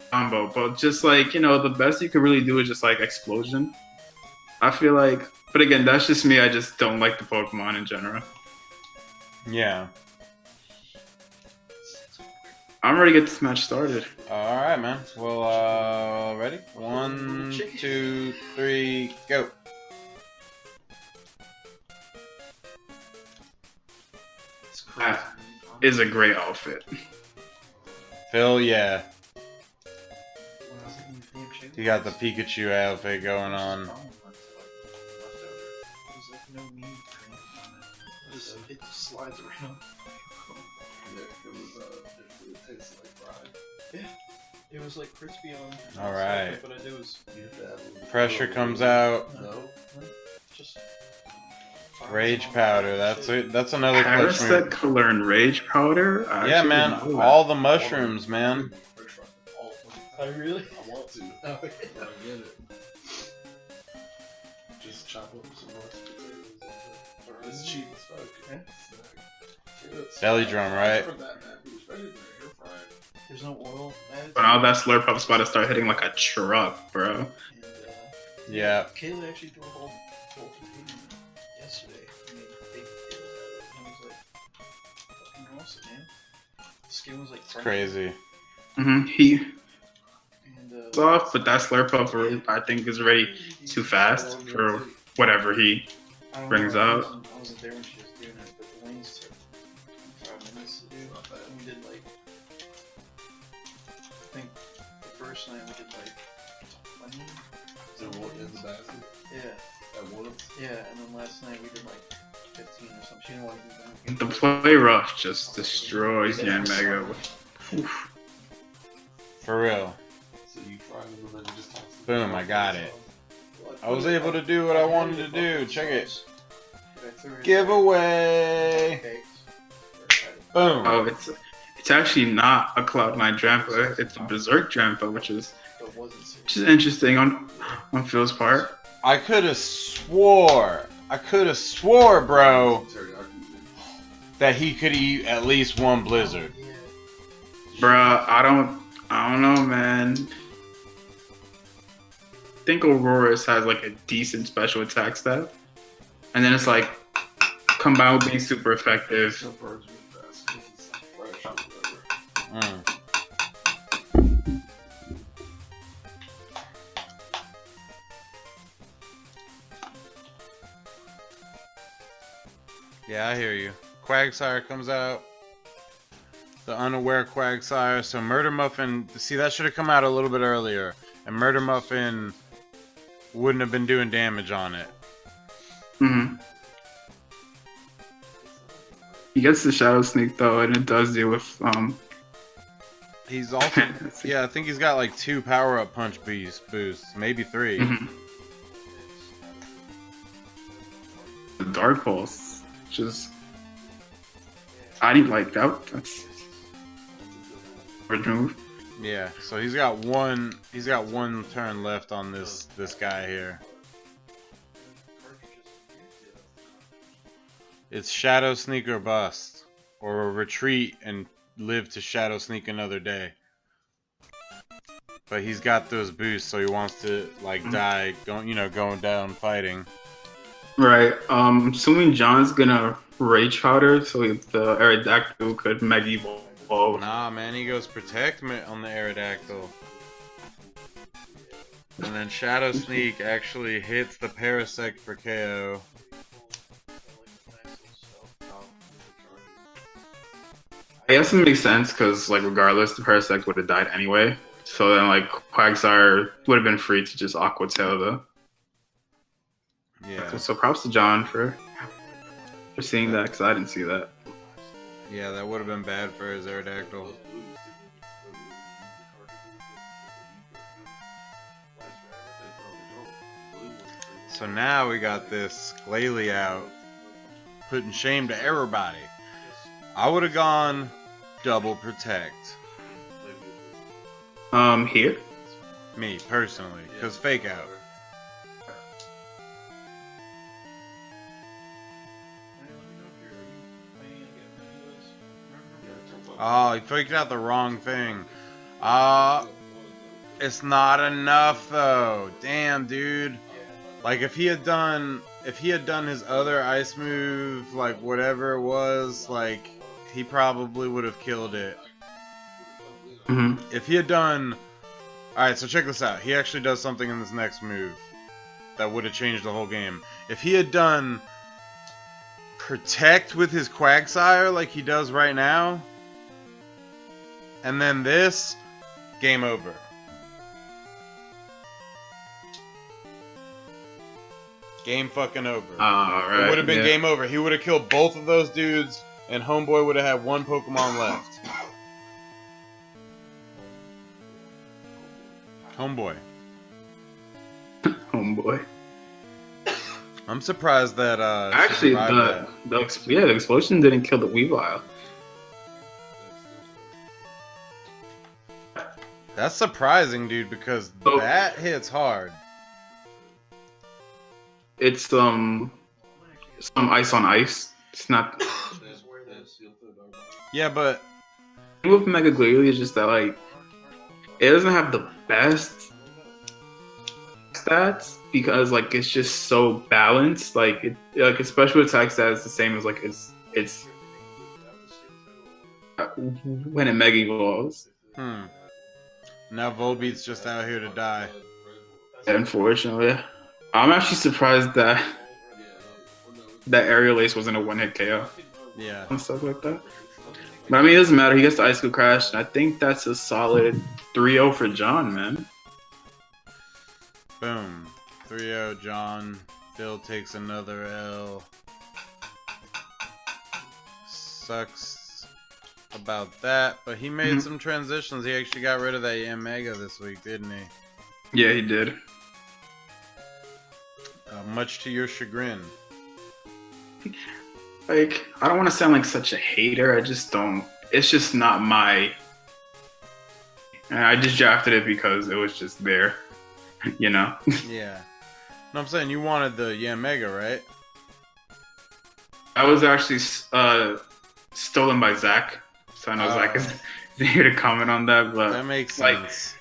combo, but just like the best you could really do is just like Explosion. I feel like, but again, that's just me. I just don't like the Pokemon in general. Yeah. I'm ready to get this match started. All right, man. Well, ready? 1, 2, 3, go. That is a great outfit. Phil, yeah. You got the Pikachu outfit going on. It just slides around. Yeah, it was like crispy on. All right. But I did was Pressure comes out. no, just Rage powder. That's another clutch move. Parasect can learn Rage Powder. Yeah, man. All the mushrooms, man. I really. I want to. Oh, yeah. I get it. Just chop up some mashed potatoes. It's cheap as fuck. Yeah. Belly drum, right? There's no oil. But now that Slurpup's about to start hitting like a truck, bro. And, Yeah. Kayla actually threw a whole thing yesterday. I mean, they did it. And it was like fucking awesome, man. The skin was like It's crazy. He And, off, but that Slurpup I think is already too fast for whatever he brings out. I wasn't there when she was doing it, but the wings took 5 minutes to do. And we did like, I think the first night we did like 20. In the basket? Yeah. At once? Yeah, and then last night we did like 15 or something. She didn't want to do The play rough just destroys Yanmega. Oof. For real. So you fry them and then you just toss them. Boom, I got it. I was able to do what I wanted to do. Check it. Giveaway. Boom. Oh, it's actually not a Cloud9 Drampa. It's a Berserk Drampa, which is interesting on Phil's part. I could have swore, bro, that he could eat at least one Blizzard. Bruh, I don't know, man. I think Aurora's has like a decent special attack stat. And then it's like combined with being super effective. Yeah, I hear you. Quagsire comes out. The Unaware Quagsire. So Murder Muffin, see, that should have come out a little bit earlier. And Murder Muffin wouldn't have been doing damage on it. He gets the Shadow Sneak though, and it does deal with He's also, yeah, I think he's got like 2 power-up punch boosts, maybe 3. Dark Pulse, which is I didn't like that. That's move. Yeah, so he's got one turn left on this guy here. It's Shadow Sneak or bust, or a retreat and live to Shadow Sneak another day. But he's got those boosts, so he wants to like die, going down fighting. Right. Assuming John's gonna Rage Powder, so the Aerodactyl could Mega Evolve. Nah, man, he goes Protect on the Aerodactyl. And then Shadow Sneak actually hits the Parasect for KO. I guess it makes sense because, like, regardless, the Parasect would have died anyway. So then, like, Quagsire would have been free to just Aqua Tail the. Yeah. So props to John for seeing that, because I didn't see that. Yeah, that would have been bad for his Aerodactyl. So now we got this Glalie out, putting shame to everybody. I would have gone double Protect. Here? Me, personally, because Fake Out. Oh, he faked out the wrong thing. It's not enough though. Damn, dude. Like if he had done his other ice move, like whatever it was, like he probably would have killed it. Mm-hmm. If he had done, all right, so check this out. He actually does something in this next move that would have changed the whole game. If he had done Protect with his Quagsire like he does right now, and then this, game over. Game fucking over. Right, It would have been game over. He would have killed both of those dudes, and Homeboy would have had one Pokemon left. Homeboy. Homeboy. I'm surprised that Actually, the explosion didn't kill the Weavile. That's surprising, dude, because that hits hard. It's some ice on ice. It's not. Yeah, but The thing with Mega Glalie is just that, like, it doesn't have the best stats because, like, it's just so balanced. Like, its special attack stat is the same as, like, it's when it Mega Evolves. Now Volbeat's just out here to die. Unfortunately, I'm actually surprised that Aerial Ace wasn't a one-hit KO. Yeah. And stuff like that. But I mean, it doesn't matter. He gets the Icicle Crash, and I think that's a solid 3-0 for John, man. Boom. 3-0 John. Phil takes another L. Sucks about that, but he made some transitions. He actually got rid of that Mega this week, didn't he? Yeah, he did. Much to your chagrin. Like, I don't want to sound like such a hater. I just don't. It's just not my. And I just drafted it because it was just there, you know. Yeah. No, I'm saying you wanted the Mega, right? I was actually stolen by Zach, so I know Zach is here to comment on that. But that makes sense.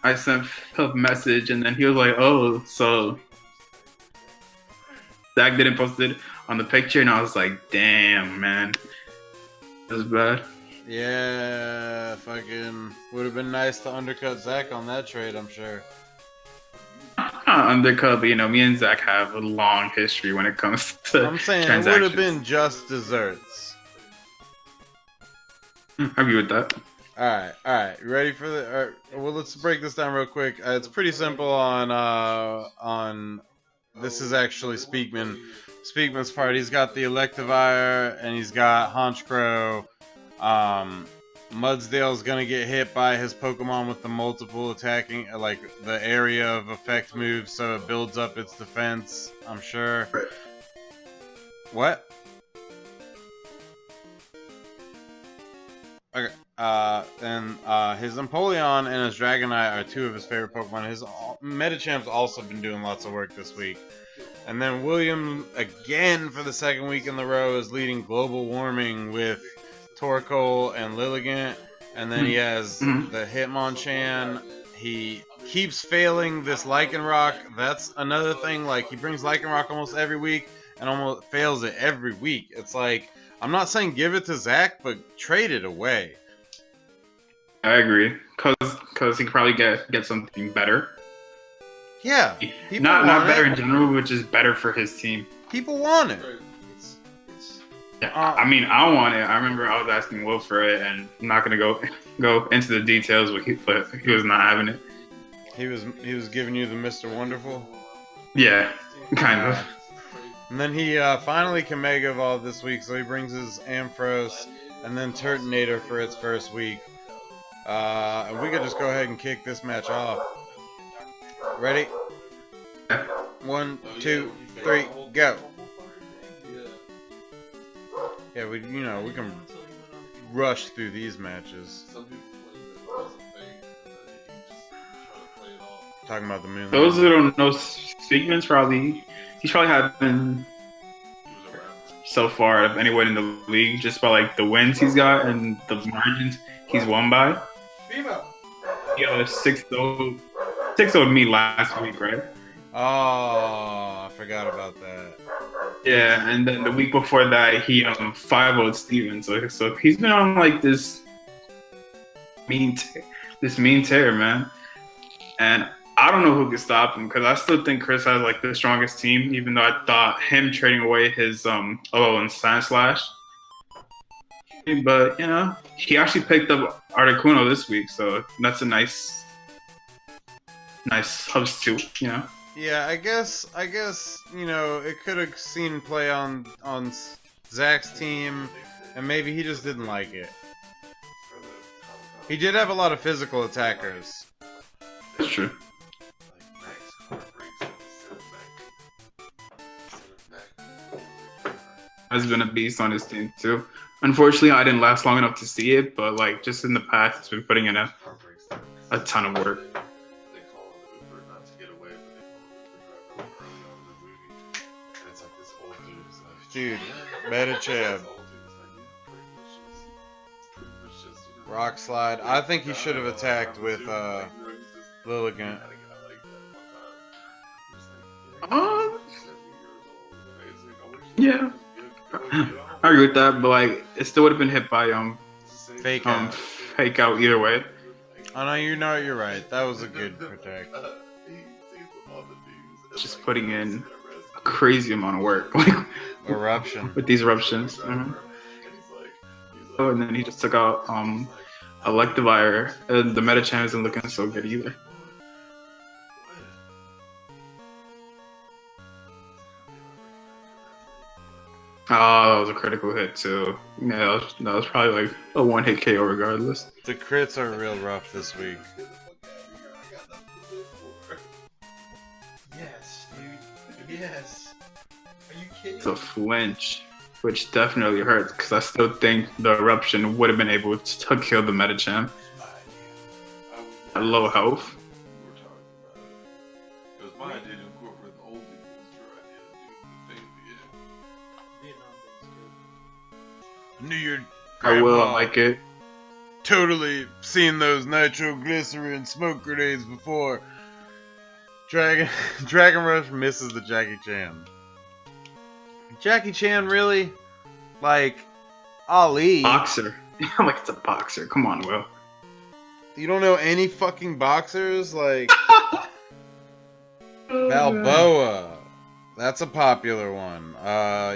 I sent a message, and then he was like, "Oh, so Zach didn't post it on the picture," and I was like, "Damn, man, it was bad." Yeah, fucking would have been nice to undercut Zach on that trade, I'm sure. Undercut, but you know, me and Zach have a long history when it comes to I'm saying transactions. It would have been just desserts. I agree with that. All right. You ready for the? Well, let's break this down real quick. It's pretty simple on. This is actually Speakman's part. He's got the Electivire and he's got Honchkrow. Mudsdale's gonna get hit by his Pokemon with the multiple attacking, like the area of effect moves, so it builds up its defense. I'm sure. Right. What? Okay. Then his Empoleon and his Dragonite are two of his favorite Pokemon. His Medichamp's also been doing lots of work this week. And then William, again for the second week in a row, is leading global warming with Torkoal and Lilligant. And then he has the Hitmonchan. He keeps failing this Lycanroc. That's another thing. Like, he brings Lycanroc almost every week and almost fails it every week. It's like, I'm not saying give it to Zach, but trade it away. I agree, cause he could probably get something better. Yeah, not better in general, which is better for his team. People want it. Yeah, I mean, I want it. I remember I was asking Will for it, and I'm not gonna go into the details, but he was not having it. He was giving you the Mr. Wonderful. Yeah, kind of. And then he finally can Mega Evolve this week, so he brings his Ampharos and then Turtonator for its first week. And we could just go ahead and kick this match off. Ready? 1, 2, 3, go. Yeah, we can rush through these matches. Talking about the moon. Those who don't know, Sigmund's he's probably having so far of anyone in the league just by like the wins he's got and the margins he's won by. He got a 6-0 me last week, right? Oh, I forgot about that. Yeah, and then the week before that he 5-0'd Steven. So he's been on like this mean tear, man. And I don't know who can stop him, because I still think Chris has like the strongest team, even though I thought him trading away his and Sandslash. But he actually picked up Articuno this week, so that's a nice substitute, Yeah, I guess it could have seen play on Zach's team, and maybe he just didn't like it. He did have a lot of physical attackers. That's true. Has been a beast on his team too. Unfortunately, I didn't last long enough to see it, but like just in the past, it's been putting in a ton of work. Dude, Medicham. Rock Slide. I think he should have attacked with Lilligant. Yeah. I agree with that, but like it still would have been hit by Fake out either way. Oh no, you're right. That was a good protect. Just putting in a crazy amount of work, like eruption with these eruptions. Oh, and then he just took out Electivire, and the Medicham isn't looking so good either. Oh, that was a critical hit too. Yeah, that was probably like a one-hit KO regardless. The crits are real rough this week. Yes, dude. Yes. Are you kidding? It's a flinch, which definitely hurts, because I still think the eruption would have been able to kill the Medicham at low health. Knew your I will like it. Totally seen those nitroglycerin smoke grenades before. Dragon Rush misses the Jackie Chan. Jackie Chan, really? Like, Ali. Boxer. I'm like, it's a boxer. Come on, Will. You don't know any fucking boxers? Like, Balboa. That's a popular one.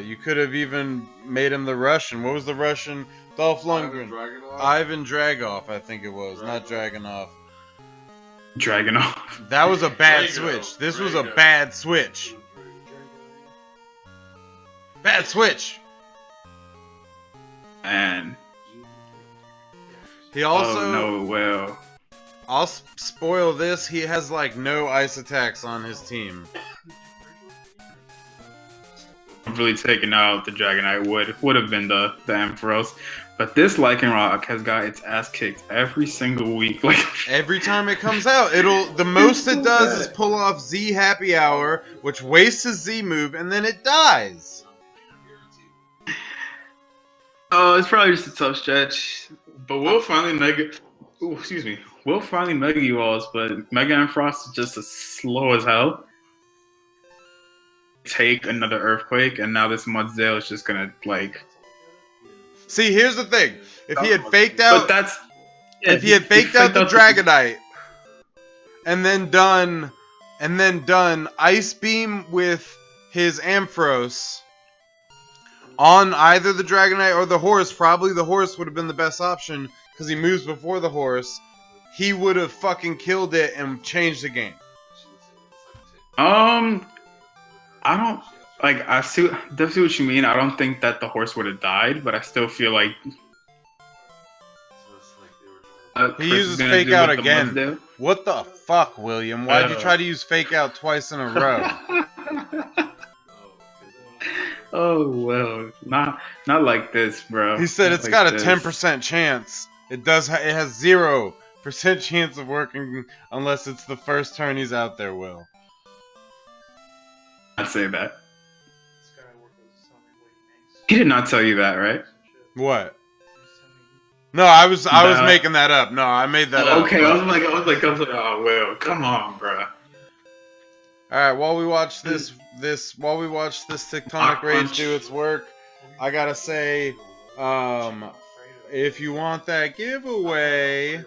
You could have even made him the Russian. What was the Russian? Dolph Lundgren. Ivan Dragoff, I think it was. Not Dragunov. Dragunov. That was a bad switch. This was a bad switch. Bad switch. And He also. Oh no, well. I'll spoil this. He has like no ice attacks on his team. Really taken out the Dragonite would have been the Ampharos. But this Lycanroc has got its ass kicked every single week. Like every time it comes out, the most it does is pull off Z Happy Hour, which wastes his Z move, and then it dies. Oh, it's probably just a tough stretch. But we'll finally Mega Evolves, but Mega Ampharos is just as slow as hell. Take another Earthquake, and now this Mudsdale is just gonna like. See, here's the thing: if he had faked out, if he had faked out the Dragonite, and then done Ice Beam with his Ampharos on either the Dragonite or the horse, probably the horse would have been the best option because he moves before the horse. He would have fucking killed it and changed the game. I don't like. I definitely what you mean. I don't think that the horse would have died, but I still feel like he uses fake out again. What the fuck, William? Why'd you try to use fake out twice in a row? Oh well, not like this, bro. He said not it's got a 10% chance. It does. It has 0% chance of working unless it's the first turn he's out there. Will. I'd say that. He did not tell you that, right? What? No, I was making that up. No, I made that up. Okay, I was like, oh well, come on, bro. All right, while we watch this Tectonic Rage do its work, I gotta say, if you want that giveaway,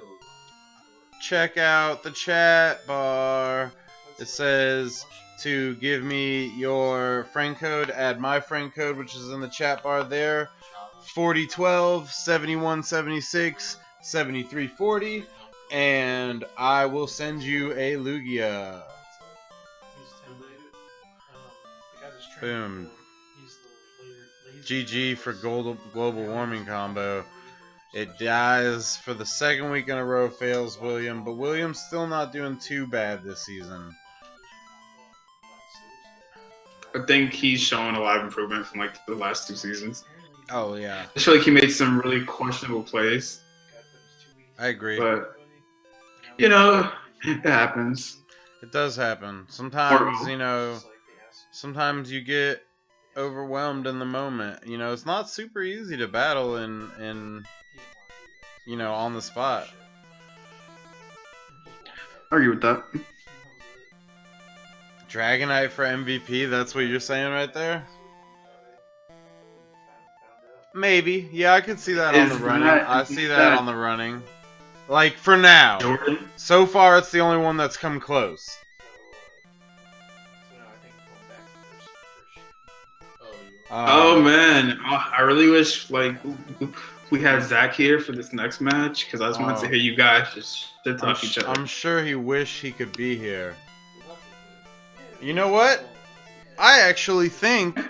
check out the chat bar. It says to give me your friend code, add my friend code, which is in the chat bar there, 4012 7176 7340, and I will send you a Lugia. Boom. GG for global warming combo. It dies for the second week in a row, fails William, but William's still not doing too bad this season. I think he's shown a lot of improvement from like the last 2 seasons. Oh yeah. I feel like he made some really questionable plays. I agree. But you know, it happens. It does happen. Sometimes, sometimes you get overwhelmed in the moment. You know, it's not super easy to battle in on the spot. Argue with that. Dragonite for MVP, that's what you're saying right there? Maybe. Yeah, I could see that on the running. I see that on the running. Like, for now. Jordan? So far, it's the only one that's come close. Oh man, I really wish like we had Zach here for this next match because I just wanted to hear you guys just shit talk each other. I'm sure he wished he could be here. You know what? I actually think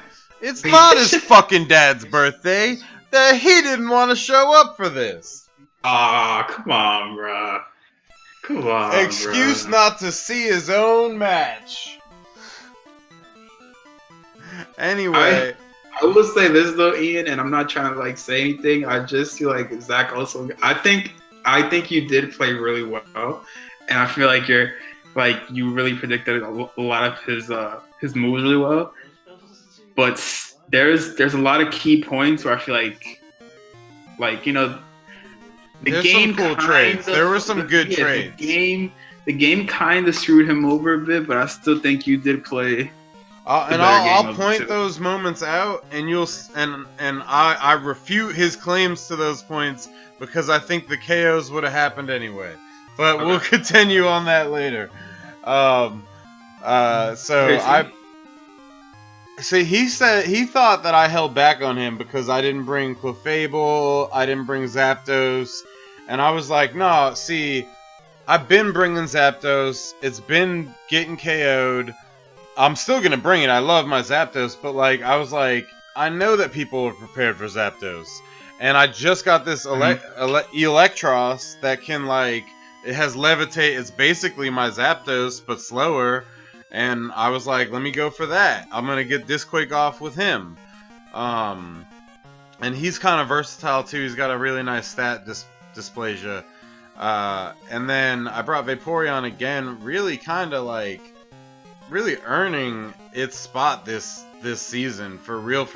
it's not his fucking dad's birthday. That he didn't want to show up for this. Ah, come on, bro. Come on. Excuse not to see his own match. Anyway. I will say this though, Ian, and I'm not trying to like say anything. I just feel like Zach also. I think you did play really well, and I feel like you really predicted a lot of his moves really well. But there's a lot of key points where I feel like the there's game some cool trades. There were some good trades. The game kind of screwed him over a bit, but I still think you did play. I'll point those moments out, and I refute his claims to those points because I think the KOs would have happened anyway. But we'll continue on that later. He said he thought that I held back on him because I didn't bring Clefable, I didn't bring Zapdos, and I was like, no, see, I've been bringing Zapdos. It's been getting KO'd. I'm still gonna bring it. I love my Zapdos, but I was like, I know that people are prepared for Zapdos, And I just got this Electros that can, like, it has levitate. It's basically my Zapdos, but slower. And I was like, let me go for that. I'm going to get Disquake off with him. And he's kind of versatile, too. He's got a really nice stat dysplasia. And then I brought Vaporeon again, really kind of, like, really earning its spot this season, for real.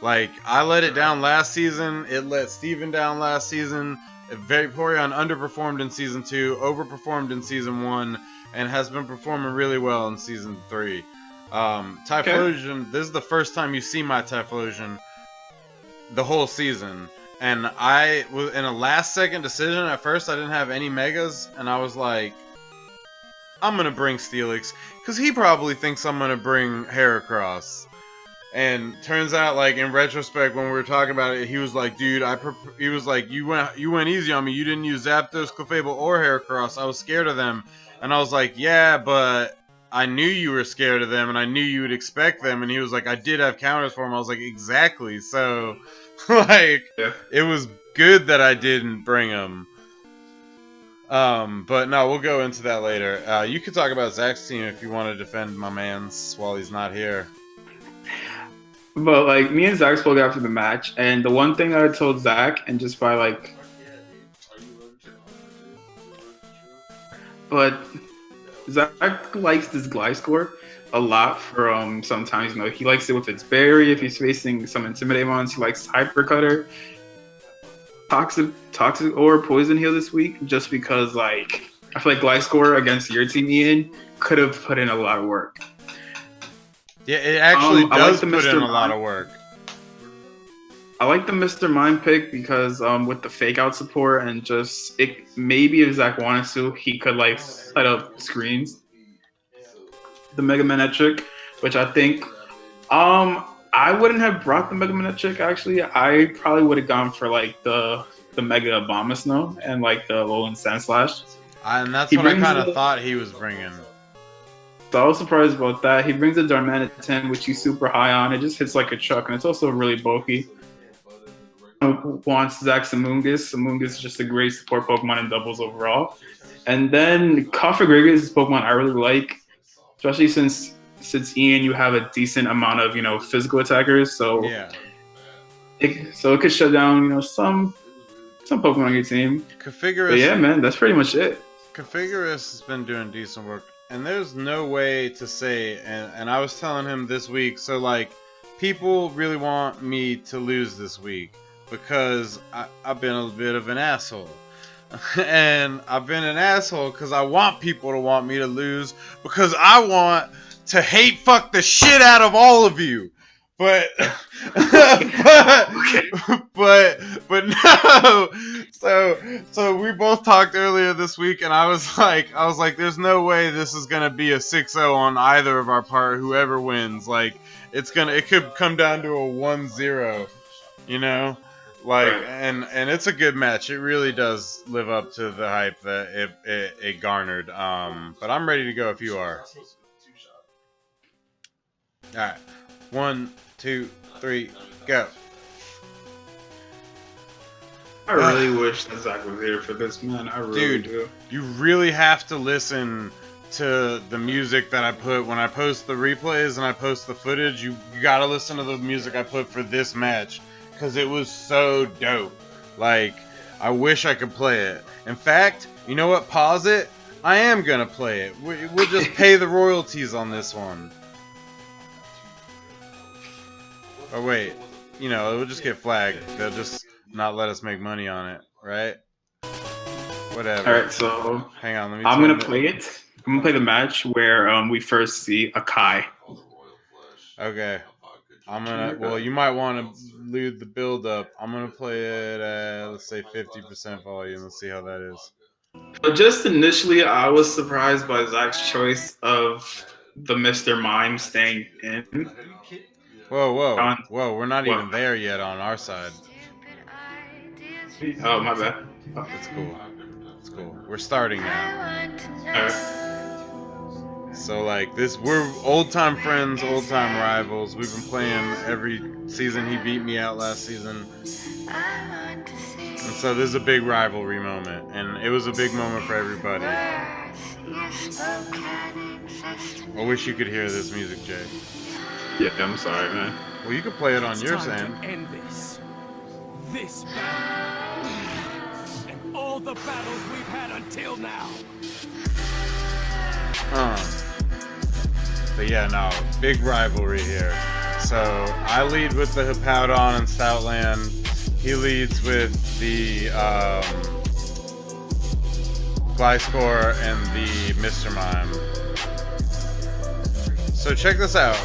Like, I let it down last season, it let Steven down last season, Vaporeon underperformed in Season 2, overperformed in Season 1, and has been performing really well in Season 3. Typhlosion, this is the first time you see my Typhlosion the whole season, and I was in a last-second decision. At first, I didn't have any Megas, and I was like, I'm gonna bring Steelix, because he probably thinks I'm gonna bring Heracross. And turns out, like, in retrospect, when we were talking about it, he was like, dude, he was like, you went easy on me. You didn't use Zapdos, Clefable, or Heracross. I was scared of them. And I was like, yeah, but I knew you were scared of them, and I knew you would expect them. And he was like, I did have counters for them. I was like, exactly. So, like, It was good that I didn't bring them. But no, we'll go into that later. You could talk about Zach's team if you want to defend my man's while he's not here. But, like, me and Zach spoke after the match, and the one thing that I told Zach, and just by, like... But Zach likes this Gliscor a lot for, sometimes, you know, he likes it with its berry. If he's facing some Intimidate mons, he likes Hyper Cutter. Toxic or Poison Heal this week, just because, like, I feel like Gliscor against your team, Ian, could have put in a lot of work. Yeah, it actually does put in a lot of work. I like the Mr. Mime pick because with the fake out support and just maybe if Zach wanted to, he could like set up screens. The Mega Manetric, which I think I wouldn't have brought the Mega Manetric actually. I probably would have gone for like the Mega Abomasnow and like the Alolan Sandslash. And that's what I kind of thought he was bringing. So I was surprised about that. He brings a Darmanitan, which he's super high on. It just hits like a truck, and it's also really bulky. Wants Zach Amoonguss. Amoonguss is just a great support Pokemon in doubles overall. And then Cofagrigus is a Pokemon I really like, especially since Ian, you have a decent amount of, you know, physical attackers. So yeah, it could shut down, you know, some Pokemon on your team. But yeah, man, that's pretty much it. Cofagrigus has been doing decent work. And there's no way to say, and I was telling him this week, so like, people really want me to lose this week because I've been a bit of an asshole. And I've been an asshole because I want people to want me to lose because I want to hate fuck the shit out of all of you. But but no. So we both talked earlier this week, and I was like, there's no way this is gonna be a 6-0 on either of our part. Whoever wins, like, it could come down to a 1-0, you know, like, and it's a good match. It really does live up to the hype that it garnered. But I'm ready to go if you are. All right. 1, 2, 3, go. I really wish that Zach was here for this, man. I really do. You really have to listen to the music that I put when I post the replays and I post the footage. You gotta listen to the music I put for this match because it was so dope. Like, I wish I could play it. In fact, you know what? Pause it. I am gonna play it. We'll just pay the royalties on this one. Or wait, you know, it will just get flagged. They'll just not let us make money on it, right? Whatever. All right, so hang on, let me. I'm gonna play it. I'm gonna play the match where we first see a Kai. Okay. I'm gonna. Well, you might want to lead the build up. I'm gonna play it at, let's say, 50% volume. Let's see how that is. But just initially, I was surprised by Zach's choice of the Mr. Mime staying in. Whoa! We're not even there yet on our side. Oh, my bad. That's cool. It's cool. We're starting now. So like this, we're old time friends, old time rivals. We've been playing every season. He beat me out last season, and so this is a big rivalry moment, and it was a big moment for everybody. I wish you could hear this music, Jay. Yeah, I'm sorry, man. Well, you could play it on your end. End this battle, and all the battles we've had until now. But yeah, no, big rivalry here. So I lead with the Hippowdon and Stoutland. He leads with the Gliscor and the Mr. Mime. So check this out.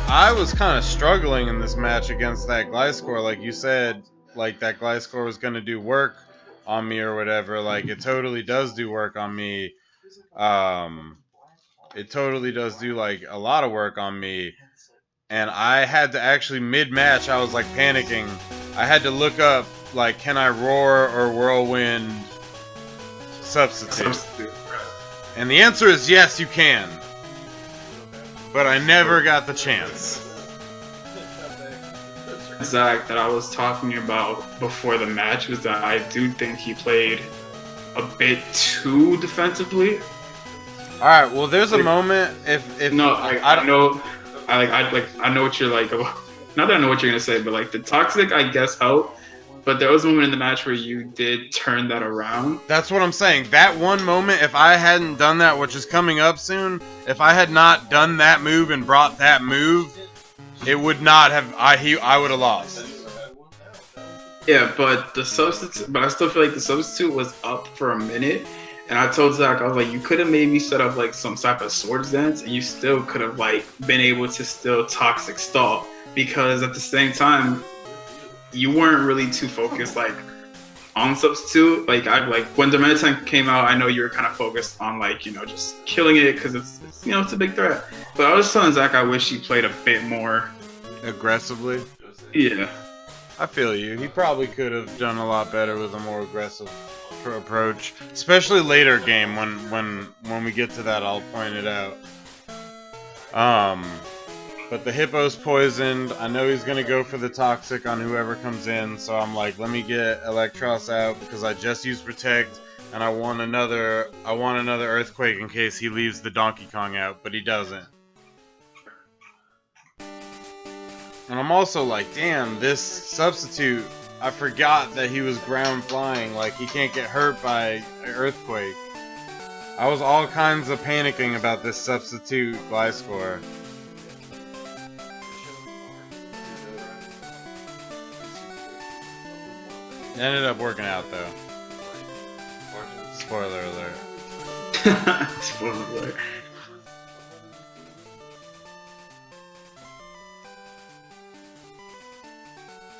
I was kind of struggling in this match against that Gliscor, like you said, like that Gliscor was going to do work on me or whatever. Like it totally does do work on me. It totally does do like a lot of work on me. And I had to actually mid-match, I was like panicking. I had to look up like, can I roar or whirlwind substitute? And the answer is yes, you can. But I never got the chance. Zach, that I was talking about before the match was that I do think he played a bit too defensively. All right. Well, there's a moment. If no, I know what you're like. Not that I know what you're gonna say, but like the toxic, I guess helped. But there was a moment in the match where you did turn that around. That's what I'm saying. That one moment, if I hadn't done that, which is coming up soon, if I had not done that move and brought that move, it would not have. I would have lost. Yeah, but the substitute. But I still feel like the substitute was up for a minute. And I told Zach, I was like, you could have maybe set up like some type of swords dance, and you still could have like been able to still toxic stall, because at the same time, you weren't really too focused like on substitute. Like when Dominican came out, I know you were kind of focused on like just killing it because it's a big threat. But I was telling Zach I wish he played a bit more aggressively. Yeah, I feel you. He probably could have done a lot better with a more aggressive approach, especially later game when we get to that. I'll point it out. But the Hippo's poisoned. I know he's gonna go for the toxic on whoever comes in, so I'm like, let me get Electros out because I just used Protect, and I want another Earthquake in case he leaves the Donkey Kong out, but he doesn't. And I'm also like, damn, this substitute, I forgot that he was ground flying, like he can't get hurt by an Earthquake. I was all kinds of panicking about this substitute Gliscor. It ended up working out though. Spoiler alert. Spoiler alert.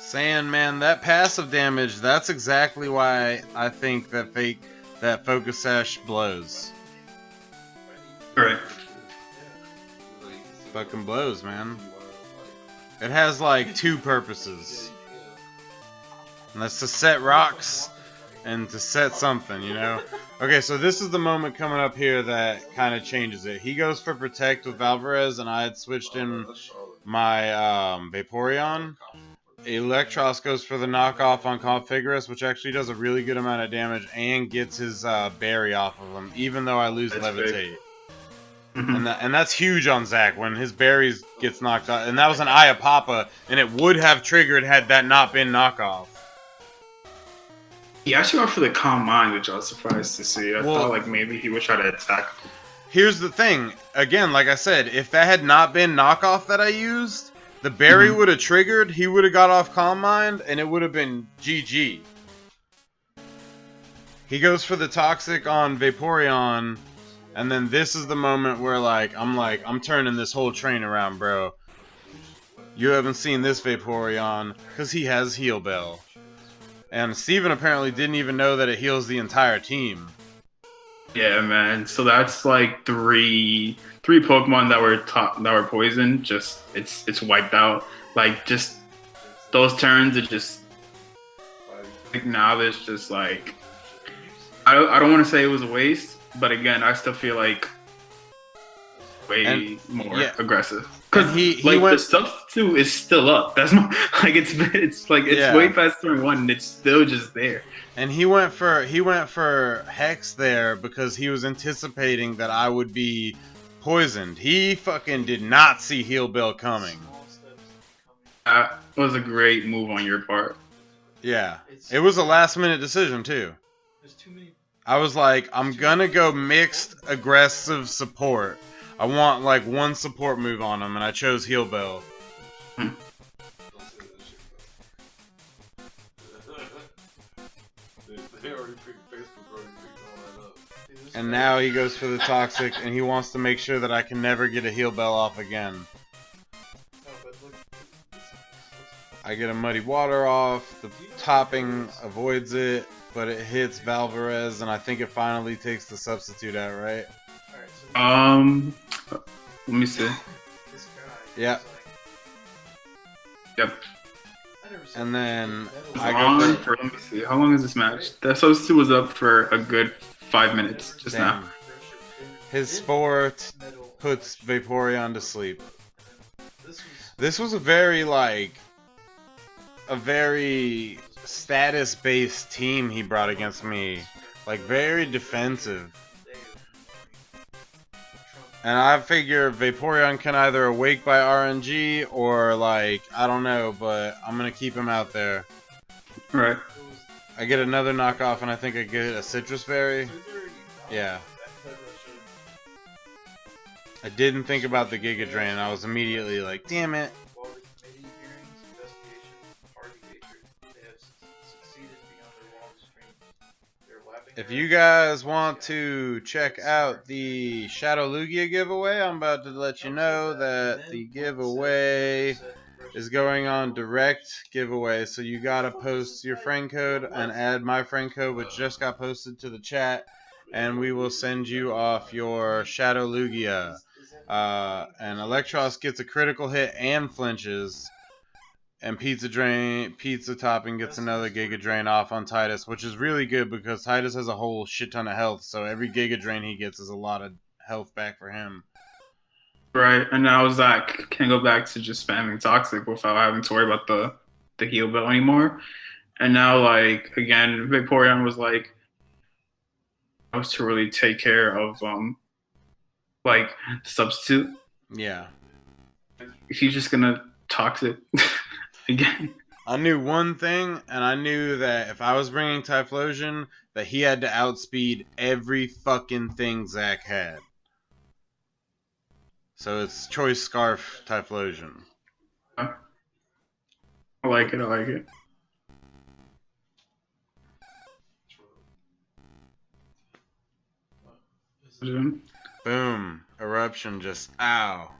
Saying, man, that passive damage, that's exactly why I think that Focus Sash blows. Right. Fucking blows, man. It has like two purposes. And that's to set rocks and to set something, Okay, so this is the moment coming up here that kind of changes it. He goes for Protect with Valvarez, and I had switched in my Vaporeon. Electros goes for the knockoff on Configurus, which actually does a really good amount of damage and gets his berry off of him, even though I lose Levitate. And that's huge on Zach when his berries gets knocked out. And that was an Iapapa, and it would have triggered had that not been knockoff. He actually went for the Calm Mind, which I was surprised to see. I thought like maybe he would try to attack. Here's the thing. Again, like I said, if that had not been knockoff that I used, the berry would have triggered, he would have got off Calm Mind, and it would have been GG. He goes for the Toxic on Vaporeon, and then this is the moment where I'm turning this whole train around, bro. You haven't seen this Vaporeon, because he has Heal Bell. And Steven apparently didn't even know that it heals the entire team. Yeah, man. So that's like three Pokemon that were poisoned. Just it's wiped out. Like just those turns. It just like now there's just like I don't want to say it was a waste, but again I still feel like way more yeah. aggressive. And Because he like went. the substitute is still up. That's not like it's Yeah. way past turn 1 and it's still just there. And he went for Hex there because he was anticipating that I would be poisoned. He fucking did not see Heal Bell coming. Small steps coming. That was a great move on your part. Yeah. It was a last minute decision too. There's too many. I was like, I'm gonna go mixed aggressive support. I want like one support move on him, and I chose Heal Bell. And now he goes for the Toxic, and he wants to make sure that I can never get a Heal Bell off again. No, but look. I get a Muddy Water off, the topping avoids it, but it hits Valvarez, and I think it finally takes the substitute out, right? Alright, so Let me see. this guy. Yeah. is like, Yep. I never said And then It's I on go for, let me see. How long is this match? The substitute was up for a good 5 minutes just now. Damn. His sport puts Vaporeon to sleep. This was a very status-based team he brought against me. Like, very defensive. And I figure Vaporeon can either awake by RNG or, like, I don't know, but I'm gonna keep him out there. Right. I get another knockoff, and I think I get a Citrus Berry. Yeah. I didn't think about the Giga Drain. I was immediately like, damn it. While the committee hearings, investigation, party hatred, they have succeeded beyond their wildest dreams. They're lapping If their you guys want to check out the Shadow Lugia giveaway, I'm about to let you know that the giveaway is going on direct giveaway. So you gotta post your friend code and add my friend code, which just got posted to the chat, and we will send you off your Shadow Lugia. And Electros gets a critical hit and flinches. And Pizza Topping gets another Giga Drain off on Titus, which is really good because Titus has a whole shit ton of health, so every Giga Drain he gets is a lot of health back for him. Right. And now Zach can go back to just spamming Toxic without having to worry about the heal bell anymore. And now, like, again, Vaporeon was like, I was to really take care of, like, the substitute. Yeah. If he's just gonna Toxic again. I knew one thing, and I knew that if I was bringing Typhlosion, that he had to outspeed every fucking thing Zach had. So it's Choice Scarf Typhlosion. I like it. I like it. Boom. Eruption just, ow.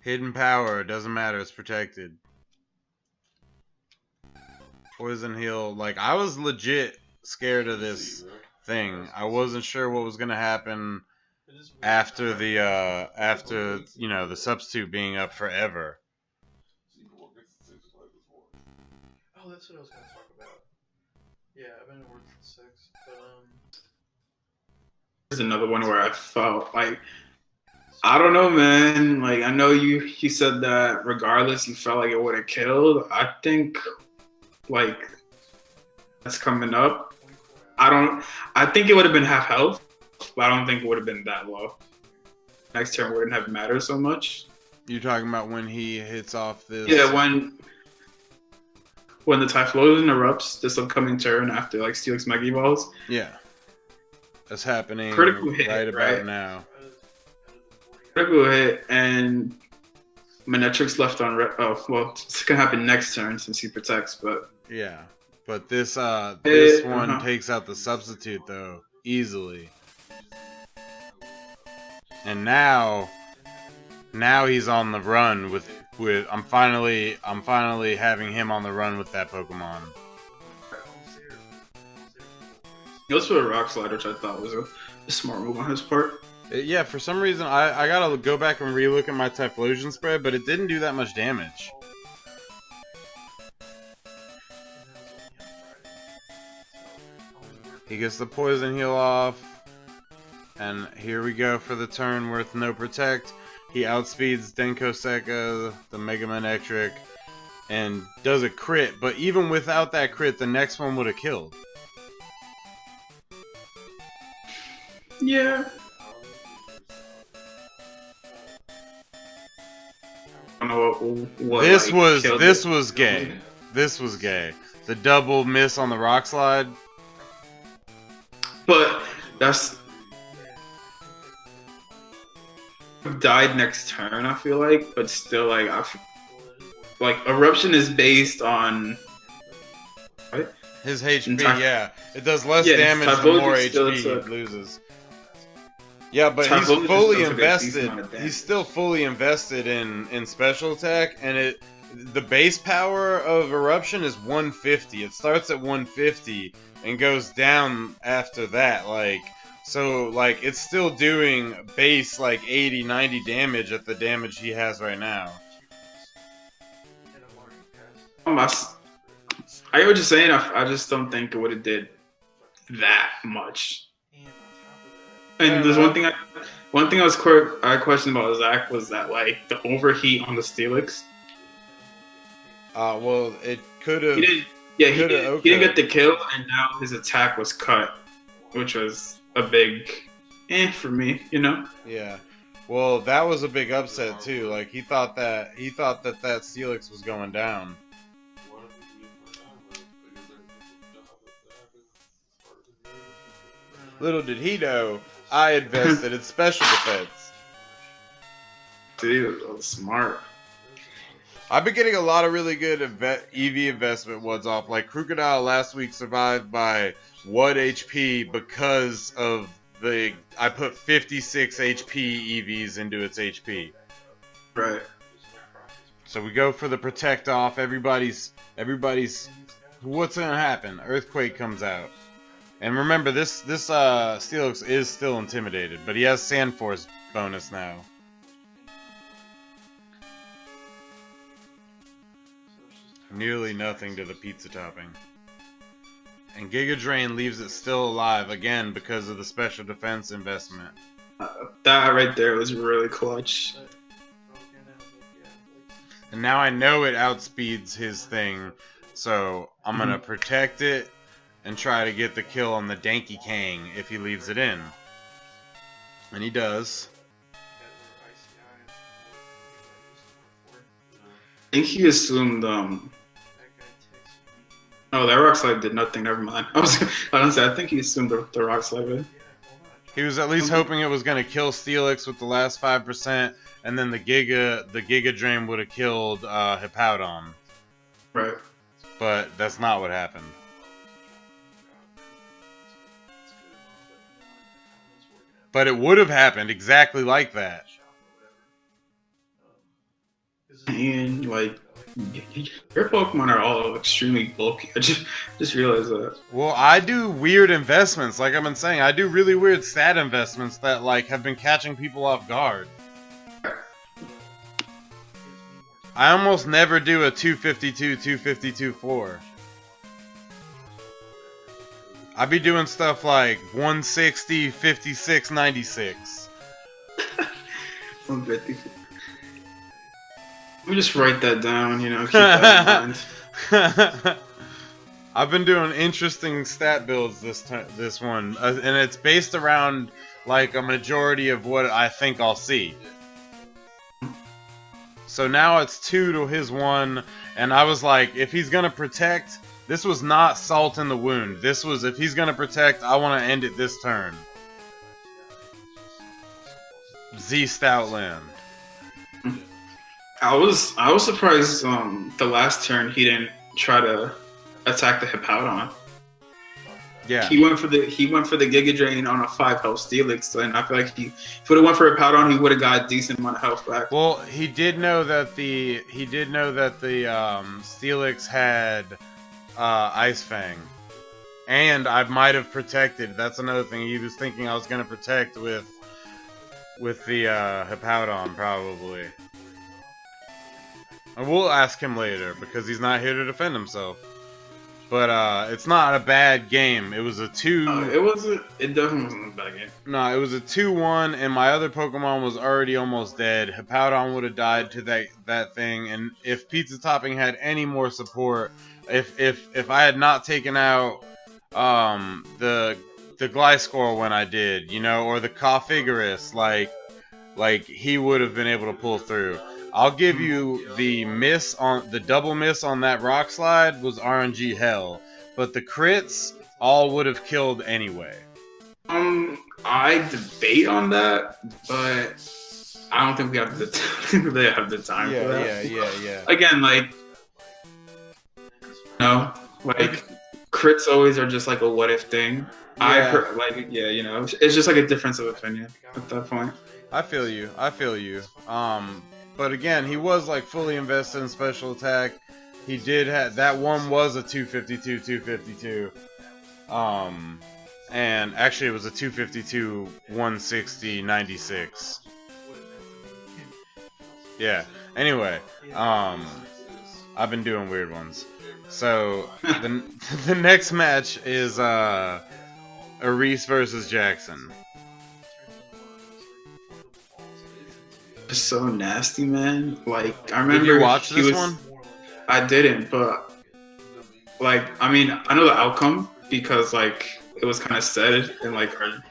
Hidden power, doesn't matter, it's protected. Poison heal, like, I was legit scared of this thing. I wasn't sure what was gonna happen after the, you know, the substitute being up forever. Oh, that's what I was gonna talk about. Yeah, I've been at work since 6, but There's another one where I felt like, I don't know, man. Like, I know you said that regardless, you felt like it would have killed. I think, like, that's coming up. I think it would have been half health, but I don't think it would have been that low. Next turn wouldn't have mattered so much. You talking about when he hits off this? Yeah, when the Typhlosion erupts this upcoming turn after, like, Steelix Mega Evolves. Yeah. That's happening Critical hit, right about right? now. Critical hit, and Manetrix left on red. Oh, well, it's gonna happen next turn since he protects, but Yeah. But this one takes out the substitute though easily. And now he's on the run with I'm finally having him on the run with that Pokemon. he goes for a Rock Slide, which I thought was a smart move on his part. Yeah, for some reason I gotta go back and relook at my Typhlosion spread, but it didn't do that much damage. He gets the poison heal off. And here we go for the turn with no protect. He outspeeds Denko Seka, the Mega Man Electric, and does a crit. But even without that crit, the next one would have killed. Yeah. I don't know what This like, was killed this it. was gay. This was gay. The double miss on the rock slide. But that's died next turn. I feel like, but still, like like eruption is based on. Right? His HP, And Typh- yeah. It does less Yeah, damage the Typhlosion more still HP he took- loses. Yeah, but Typhlosion he's still fully took a decent invested. amount of damage. He's still fully invested in special attack, and the base power of eruption is 150. It starts at 150 and goes down after that. Like, so like it's still doing base like 80, 90 damage at the damage he has right now. I get what you're saying. I just don't think it would have did that much. And there's one thing I questioned about Zach was that like the overheat on the Steelix. Well, it could have. He didn't. Yeah, he Coulda, didn't okay. get the kill, and now his attack was cut, which was a big for me. You know. Yeah. Well, that was a big upset too. Like he thought that that Steelix was going down. Little did he know, I invested in special defense. Dude, that was smart. I've been getting a lot of really good EV investment ones off. Like Crocodile last week survived by 1 HP because of I put 56 HP EVs into its HP. Right. So we go for the protect off. Everybody's. What's gonna happen? Earthquake comes out, and remember this Steelix is still intimidated, but he has Sand Force bonus now. Nearly nothing to the pizza topping. And Giga Drain leaves it still alive again because of the special defense investment. That right there was really clutch. And now I know it outspeeds his thing, so I'm gonna protect it and try to get the kill on the Danky Kang if he leaves it in. And he does. I think he assumed oh, that rock slide did nothing. Never mind. I think he assumed the rock slide would. He was at least hoping it was going to kill Steelix with the last 5%, and then the Giga Drain would have killed Hippowdon. Right. But that's not what happened. But it would have happened exactly like that. And like your Pokemon are all extremely bulky. I just realized that. Well, I do weird investments, like I've been saying. I do really weird stat investments that like have been catching people off guard. I almost never do a 252, 252, 4. I be doing stuff like 160, 56, 96. 150. Let me just write that down, you know, keep that in mind. I've been doing interesting stat builds this one, and it's based around like a majority of what I think I'll see. So now it's 2 to his 1, and I was like, if he's gonna protect, this was not salt in the wound. This was, if he's gonna protect, I want to end it this turn. Z Stoutland. I was surprised the last turn he didn't try to attack the Hippowdon. Yeah. He went for the Giga Drain on a 5 health Steelix, and I feel like if he would have went for Hippowdon, he would have got a decent amount of health back. Well, he did know that the Steelix had Ice Fang, and I might have protected. That's another thing. He was thinking I was gonna protect with the Hippowdon probably. And we'll ask him later because he's not here to defend himself. But it's not a bad game. It was a 2. It wasn't. It definitely wasn't a bad game. No, it was a 2-1, and my other Pokemon was already almost dead. Hippowdon would have died to that thing, and if Pizza Topping had any more support, if I had not taken out the Gliscor when I did, you know, or the Cofiguris, like he would have been able to pull through. I'll give you the double miss on that rock slide was RNG hell, but the crits all would have killed anyway. I debate on that, but I don't think we have the time for that. Yeah. Again, like, no, like crits always are just like a what if thing. Yeah. You know, it's just like a difference of opinion at that point. I feel you. But again, he was like fully invested in special attack. He did have that one was a 252. And actually it was a 252 160 96. Yeah. Anyway, I've been doing weird ones. So the next match is Aris versus Jackson. It's so nasty, man. Like, I remember. Did you watch this one? I didn't, but like, I mean, I know the outcome because like it was kind of said in like her.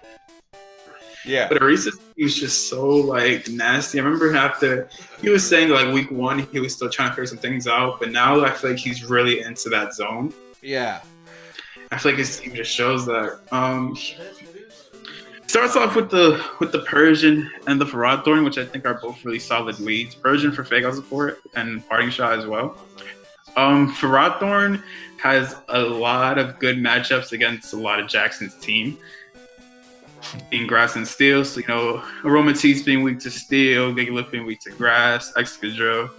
Yeah. But Arisa's he was just so like nasty. I remember after he was saying like week 1 he was still trying to figure some things out, but now I feel like he's really into that zone. Yeah. I feel like his team just shows that. Starts off with the Persian and the Ferrothorn, which I think are both really solid leads. Persian for fake out support and parting shot as well. Ferrothorn has a lot of good matchups against a lot of Jackson's team. Being grass and steel, so you know, Aromatisse being weak to steel, Gigalith being weak to grass, Excadrill,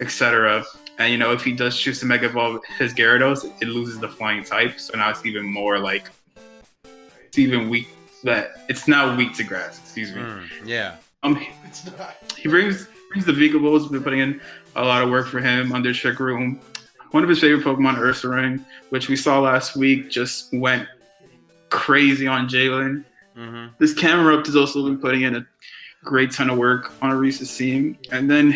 etc. And you know, if he does choose to Mega Evolve his Gyarados, it loses the flying type, so now it's even more like it's even weak. That it's now weak to grass. Excuse me. Yeah. He brings the Vigabos. We've been putting in a lot of work for him under Trick Room. One of his favorite Pokemon, Ursaring, which we saw last week, just went crazy on Jalen. Mm-hmm. This camera up has also been putting in a great ton of work on Arisa's team. And then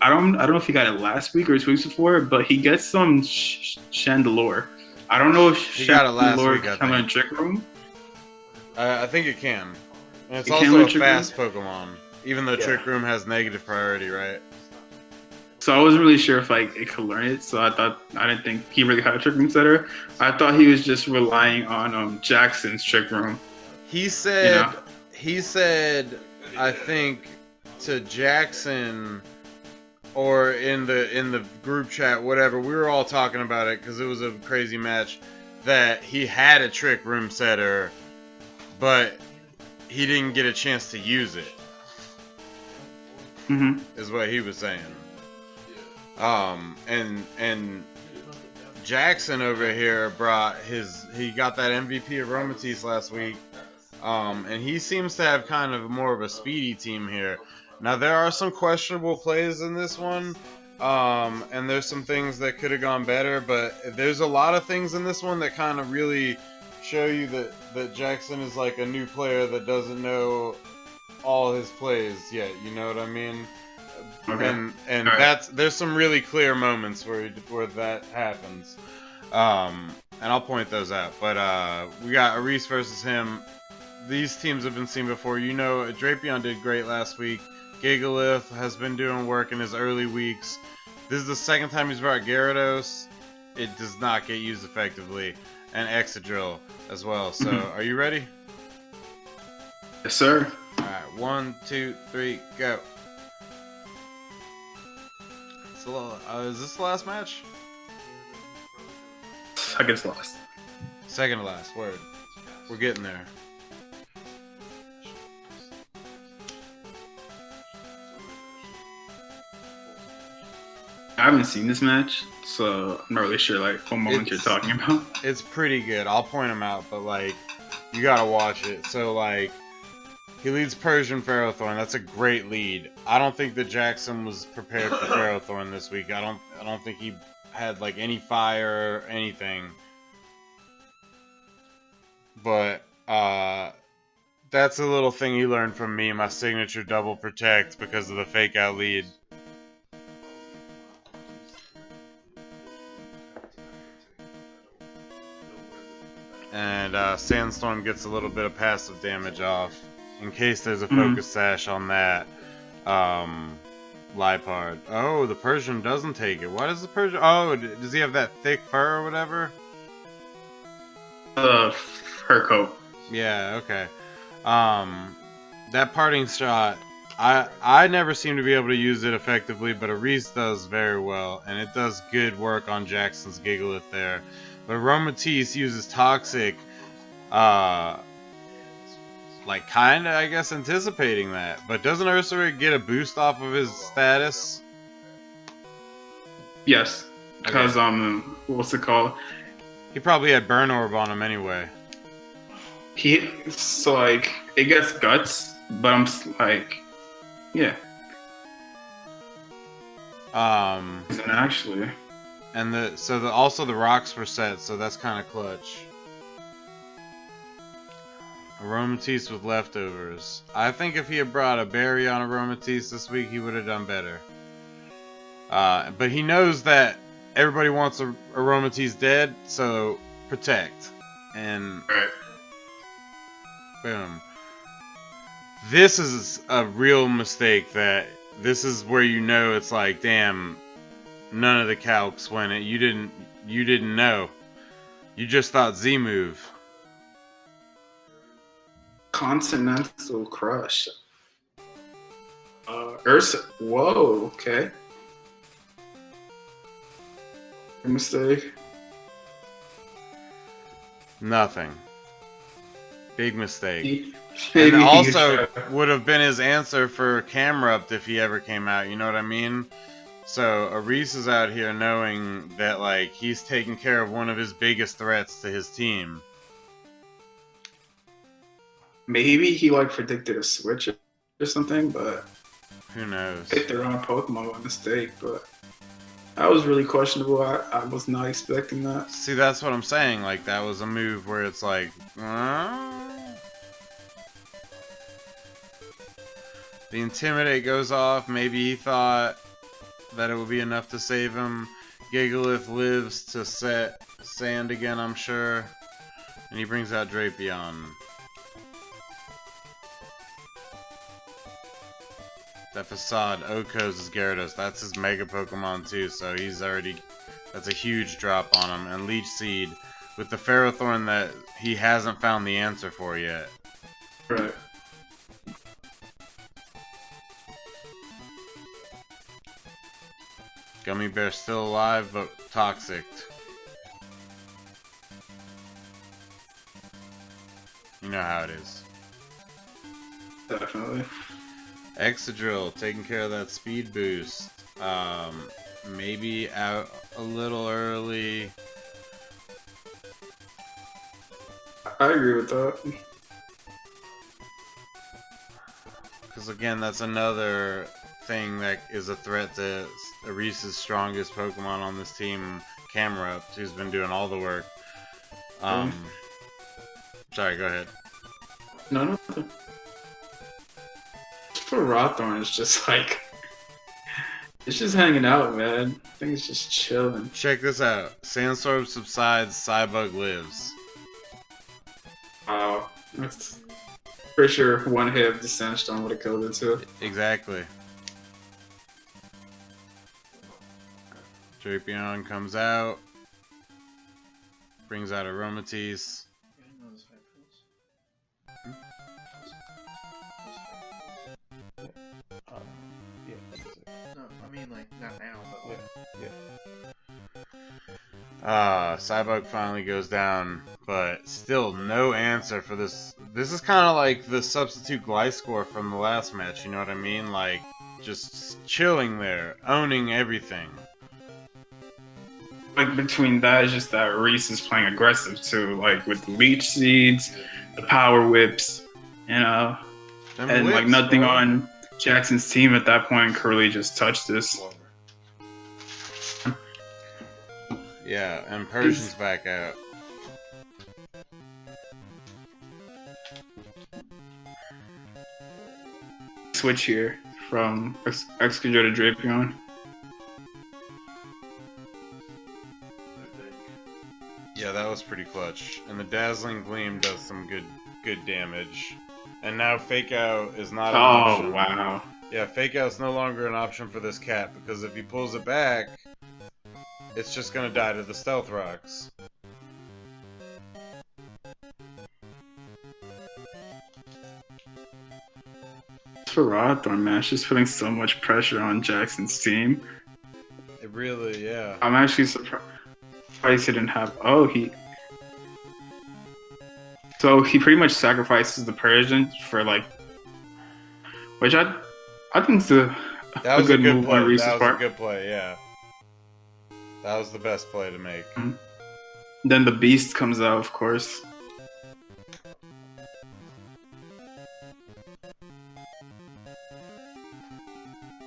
I don't know if he got it last week or 2 weeks before, but he gets some Chandelure. I don't know if he got it last week. Chandelure come in Trick Room. I think it can. And it's also a fast Pokemon, even though Trick Room has negative priority, right? So I wasn't really sure if like it could learn it. So I didn't think he really had a Trick Room setter. I thought he was just relying on Jackson's Trick Room. He said, I think to Jackson or in the group chat, whatever. We were all talking about it because it was a crazy match. That he had a Trick Room setter, but he didn't get a chance to use it. Is what he was saying. And Jackson over here he got that MVP of Aromatisse last week. And he seems to have kind of more of a speedy team here. Now there are some questionable plays in this one. And there's some things that could have gone better, but there's a lot of things in this one that kind of really show you that Jackson is like a new player that doesn't know all his plays yet. You know what I mean? Okay. And right. There's some really clear moments where that happens. And I'll point those out. But we got Aris versus him. These teams have been seen before. You know, Drapion did great last week. Gigalith has been doing work in his early weeks. This is the second time he's brought Gyarados. It does not get used effectively. And Excadrill as well. So, are you ready? Yes, sir. Alright, 1, 2, 3, go. Is this the last match? Second to last. Second to last, word. We're getting there. I haven't seen this match, so I'm not really sure like what moment you're talking about. It's pretty good. I'll point them out, but like you gotta watch it. So like he leads Persian Ferrothorn. That's a great lead. I don't think that Jackson was prepared for Ferrothorn this week. I don't think he had like any fire or anything but that's a little thing you learned from me. My signature double protect because of the fake out lead. And Sandstorm gets a little bit of passive damage off in case there's a focus sash on that Lipard. Oh, the Persian doesn't take it. Why does the Persian... Oh, does he have that thick fur or whatever? Fur coat. Yeah, okay. That parting shot, I never seem to be able to use it effectively, but Arise does very well, and it does good work on Jackson's Gigalith there. But Aromatisse uses Toxic, like kinda, I guess, anticipating that. But doesn't Ursula get a boost off of his status? Yes, because what's it called? He probably had Burn Orb on him anyway. So like it gets guts, but I'm like, yeah. And actually, and also the rocks were set, so that's kind of clutch. Aromatisse with leftovers. I think if he had brought a berry on Aromatisse this week, he would have done better. But he knows that everybody wants Aromatisse dead, so protect. And boom. This is a real mistake. This is where you know it's like, damn, none of the calcs went it. You didn't know. You just thought Z move. Continental Crush. Ursa. Whoa. Okay. Mistake. Nothing. Big mistake. And also would have been his answer for camera up if he ever came out. You know what I mean? So Arise is out here knowing that like he's taking care of one of his biggest threats to his team. Maybe he like predicted a switch or something, but who knows? Picked the wrong Pokemon by mistake, but that was really questionable. I was not expecting that. See, that's what I'm saying. Like that was a move where it's like, the Intimidate goes off. Maybe he thought that it would be enough to save him. Gigalith lives to set Sand again, I'm sure. And he brings out Drapion. That Facade, Okos is Gyarados. That's his Mega Pokemon too, so he's already... That's a huge drop on him. And Leech Seed with the Ferrothorn that he hasn't found the answer for yet. Right. Gummy Bear still alive, but toxic. You know how it is. Definitely. Excadrill taking care of that speed boost. Maybe out a little early. I agree with that. Because again, that's another thing that is a threat to Arise's strongest Pokemon on this team, Camerupt, who's been doing all the work. Sorry, go ahead. No. Ferrothorn is just like, it's just hanging out, man. I think it's just chilling. Check this out. Sandstorm subsides, Psybug lives. Wow. That's pretty sure one hit of the Sandstorm would have killed it too. Exactly. Drapion comes out. Brings out Aromatisse. No, I mean like not now, but Psybug finally goes down, but still no answer for this. This is kind of like the substitute Gliscor from the last match, you know what I mean? Like, just chilling there, owning everything. Like, between that is just that Reese is playing aggressive too, like with the Leech Seeds, the Power Whips, you know, and whips, like nothing bro. on Jackson's team at that point could really just touch this. Yeah, and Persian's back out. switch here from Executor to Drapion. Yeah, that was pretty clutch. And the Dazzling Gleam does some good damage. And now Fake Out is not an option. Oh, wow. Yeah, Fake Out's no longer an option for this cat, because if he pulls it back, it's just gonna die to the Stealth Rocks. For Rothorn, man, it's just putting so much pressure on Jackson's team. It really, yeah. I'm actually surprised he didn't have. Oh, So he pretty much sacrifices the Persian for like, which I think is a good move play. on Reese's That was part. a good play, yeah. That was the best play to make. Mm-hmm. Then the Beast comes out, of course.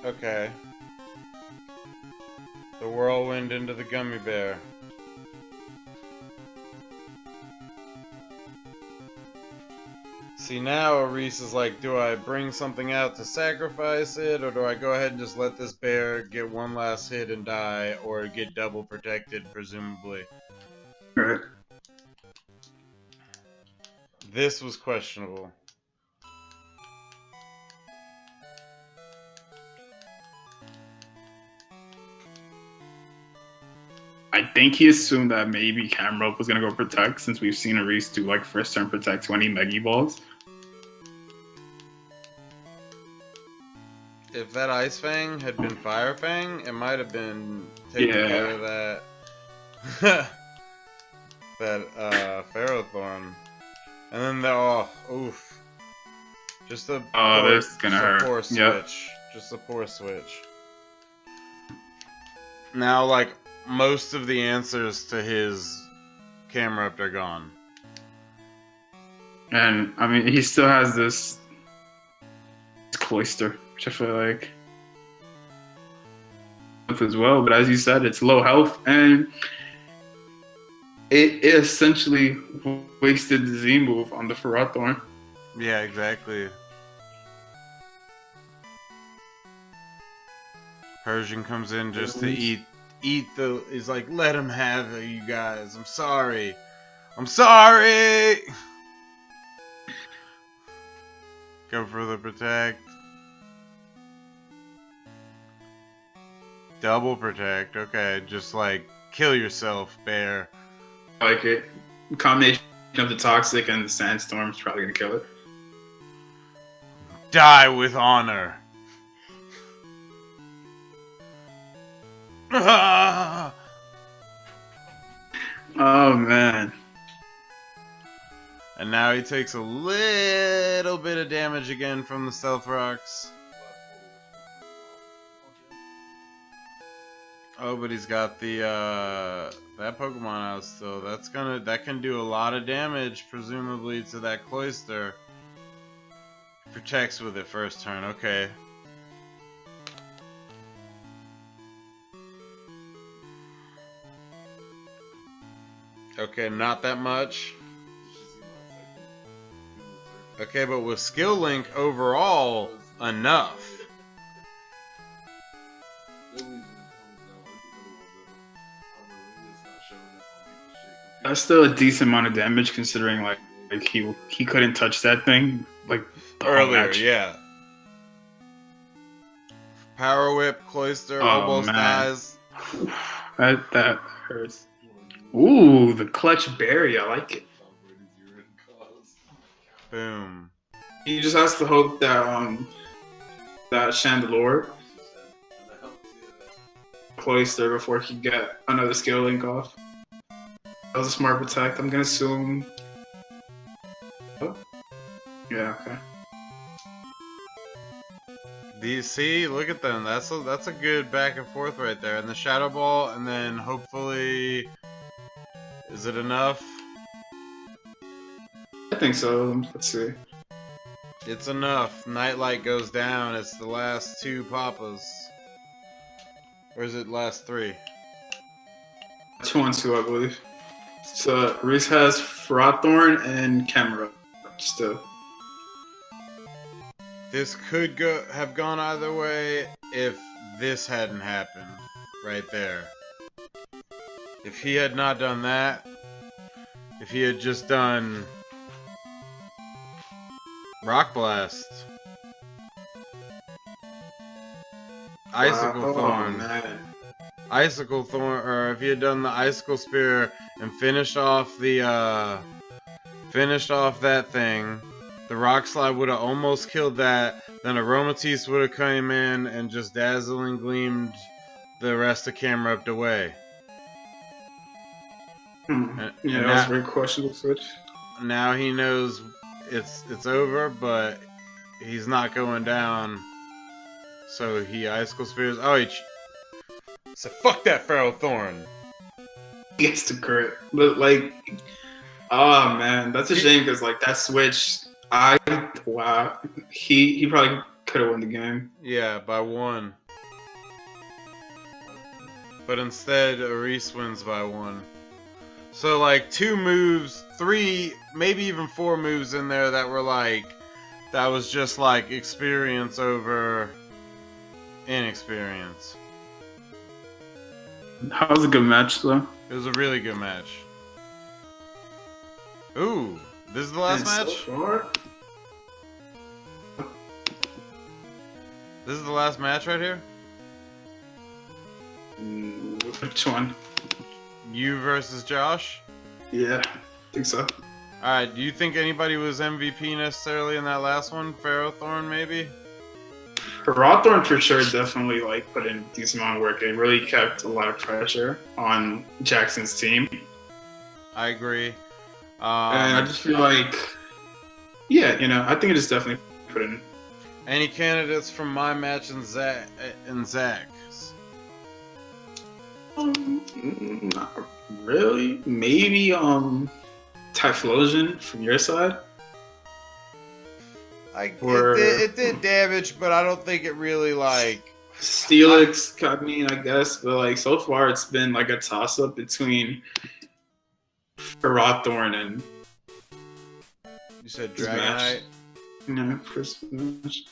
Okay. The Whirlwind into the Gummy Bear. See, now Reese is like, do I bring something out to sacrifice it, or do I go ahead and just let this bear get one last hit and die, or get double protected, presumably? Right. This was questionable. I think he assumed that maybe Camrope was gonna go protect, since we've seen Reese do like first turn protect 20 Meggy Balls. If that Ice Fang had been Fire Fang, it might have been taking care of that that Ferrothorn. And then oof. Just a that's gonna hurt. Poor switch. Yep. Just a poor switch. Now, like, most of the answers to his Camerupt are gone. And I mean, he still has this Cloister, which I feel like as well. But as you said, it's low health, and it essentially wasted the Z move on the Ferrothorn. Yeah, exactly. Persian comes in just to eat the. He's like, let him have it, you guys. I'm sorry. I'm sorry. Go for the protect. Double protect. Okay, just like kill yourself, bear. I like it. Combination of the Toxic and the Sandstorm is probably gonna kill it. Die with honor. Oh man. And now he takes a little bit of damage again from the Stealth Rocks. Oh, but he's got the that Pokemon out still. That can do a lot of damage, presumably, to that Cloister. Protects with it first turn, okay. Okay, not that much. Okay, but with Skill Link overall, enough. That's still a decent amount of damage considering like he couldn't touch that thing like earlier, yeah. Power Whip, Cloister, almost dies. That hurts. Ooh, the clutch berry, I like it. Boom. He just has to hope that that Chandelure Cloister before he get another skill link off. That was a smart protect. I'm gonna assume. Oh. Yeah. Okay. See, look at them. That's a good back and forth right there. And the Shadow Ball, and then hopefully, is it enough? I think so. Let's see. It's enough. Nightlight goes down. It's the last two Papas. Or is it last three? 2-on-2, I believe. So Reese has Ferrothorn and Camera still. This could have gone either way if this hadn't happened right there. If he had not done that, if he had just done Rock Blast, Icicle Thorn, Icicle Thorn, or if he had done the Icicle Spear and finished off that thing, the Rock Slide would have almost killed that. Then Aromatisse would have come in and just dazzling gleamed the rest of Camerupt away. Yeah, that was a very questionable switch. Now he knows it's over, but he's not going down. So he Icicle Spears. Oh, he said, "Fuck that Pharaoh Thorn." He gets the crit, but like, oh man, that's a shame because like that switch, wow, he probably could have won the game. Yeah, by 1. But instead, Aris wins by 1. So like 2 moves, 3, maybe even 4 moves in there that were like, that was just like experience over inexperience. That was a good match though. It was a really good match. Ooh, this is the last match? So far, This is the last match right here? which one? You versus Josh? Yeah, I think so. Alright, do you think anybody was MVP necessarily in that last one? Pharaoh Thorn, maybe? Hawthorne for sure definitely like put in a decent amount of work. It really kept a lot of pressure on Jackson's team. I agree. And I just feel like, yeah, I think it just definitely put in. Any candidates from my match and Zach's? Not really. Maybe Typhlosion from your side. It did damage, but I don't think it really like Steelix, I mean, I guess, but like so far it's been like a toss up between Hawthorne and you said his Dragonite. First match.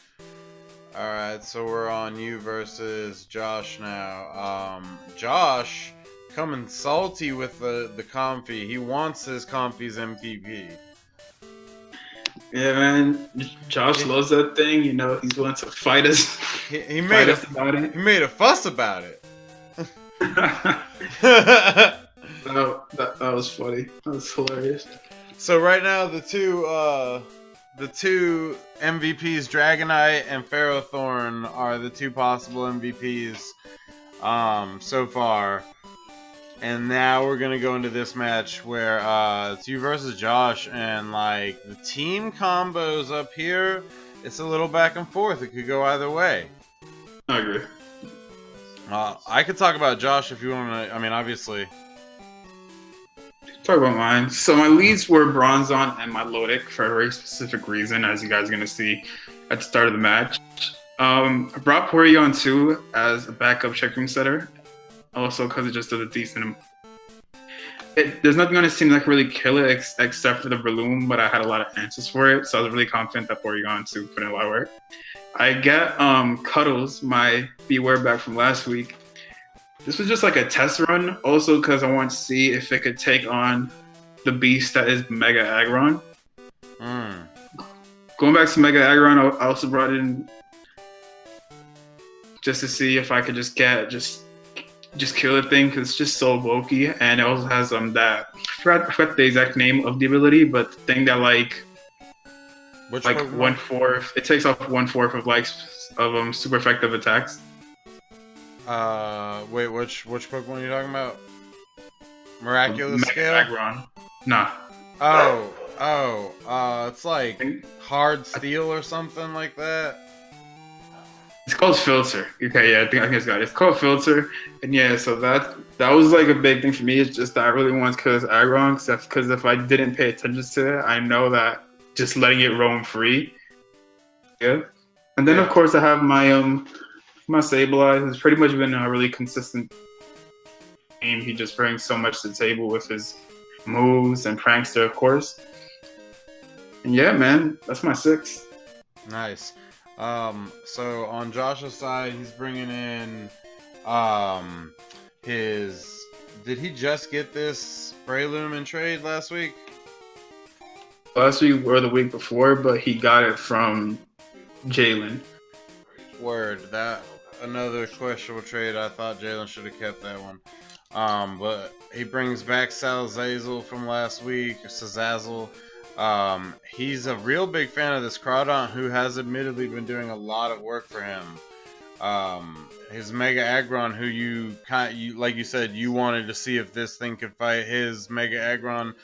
Alright, so we're on you versus Josh now. Josh coming salty with the Comfy. He wants his Comfy's MVP. Yeah, man. Josh loves that thing. He's willing to fight us. He made about it. He made a fuss about it. that was funny. That was hilarious. So right now the two MVPs, Dragonite and Pharaoh Thorn, are the 2 possible MVPs so far. And now we're gonna go into this match where it's you versus Josh, and like the team combos up here, it's a little back and forth. It could go either way. I agree. I could talk about Josh if you want to. I mean, obviously. Talk about mine. So my leads were Bronzon and Milotic for a very specific reason, as you guys are gonna see at the start of the match. I brought Porygon 2 as a backup check room setter. Also, because it just does a decent. There's nothing going to seem like really kill it except for the Breloom, but I had a lot of answers for it, so I was really confident that Porygon 2 put in a lot of work. I get Cuddles, my Beware back from last week. This was just like a test run, also because I want to see if it could take on the beast that is Mega Aggron. Going back to Mega Aggron, I also brought in just to see if I could just kill the thing, because it's just so bulky, and it also has that I forgot the exact name of the ability, but the thing that like 1/4, it takes off 1/4 of super effective attacks. Wait, which Pokemon are you talking about? Miraculous Mega Scale? Aggron. Nah. It's like Hard Steel or something like that. It's called Filter. Okay, yeah, I think it's got it. It's called Filter, and yeah, so that was like a big thing for me. It's just that I really want because Aggron, because if I didn't pay attention to it, I know that just letting it roam free. Yeah, and then of course I have my Sableye. It's pretty much been a really consistent game. He just brings so much to the table with his moves and Prankster, of course. And yeah, man, that's my 6. Nice. So on Josh's side, he's bringing in his. Did he just get this Breloom in trade last week? Last week or the week before, but he got it from Jalen. Word, that another questionable trade. I thought Jalen should have kept that one. But he brings back Salazazel from last week, Sazazel. He's a real big fan of this Crawdon, who has admittedly been doing a lot of work for him. His Mega Aggron, who you like you said, you wanted to see if this thing could fight his Mega Aggron.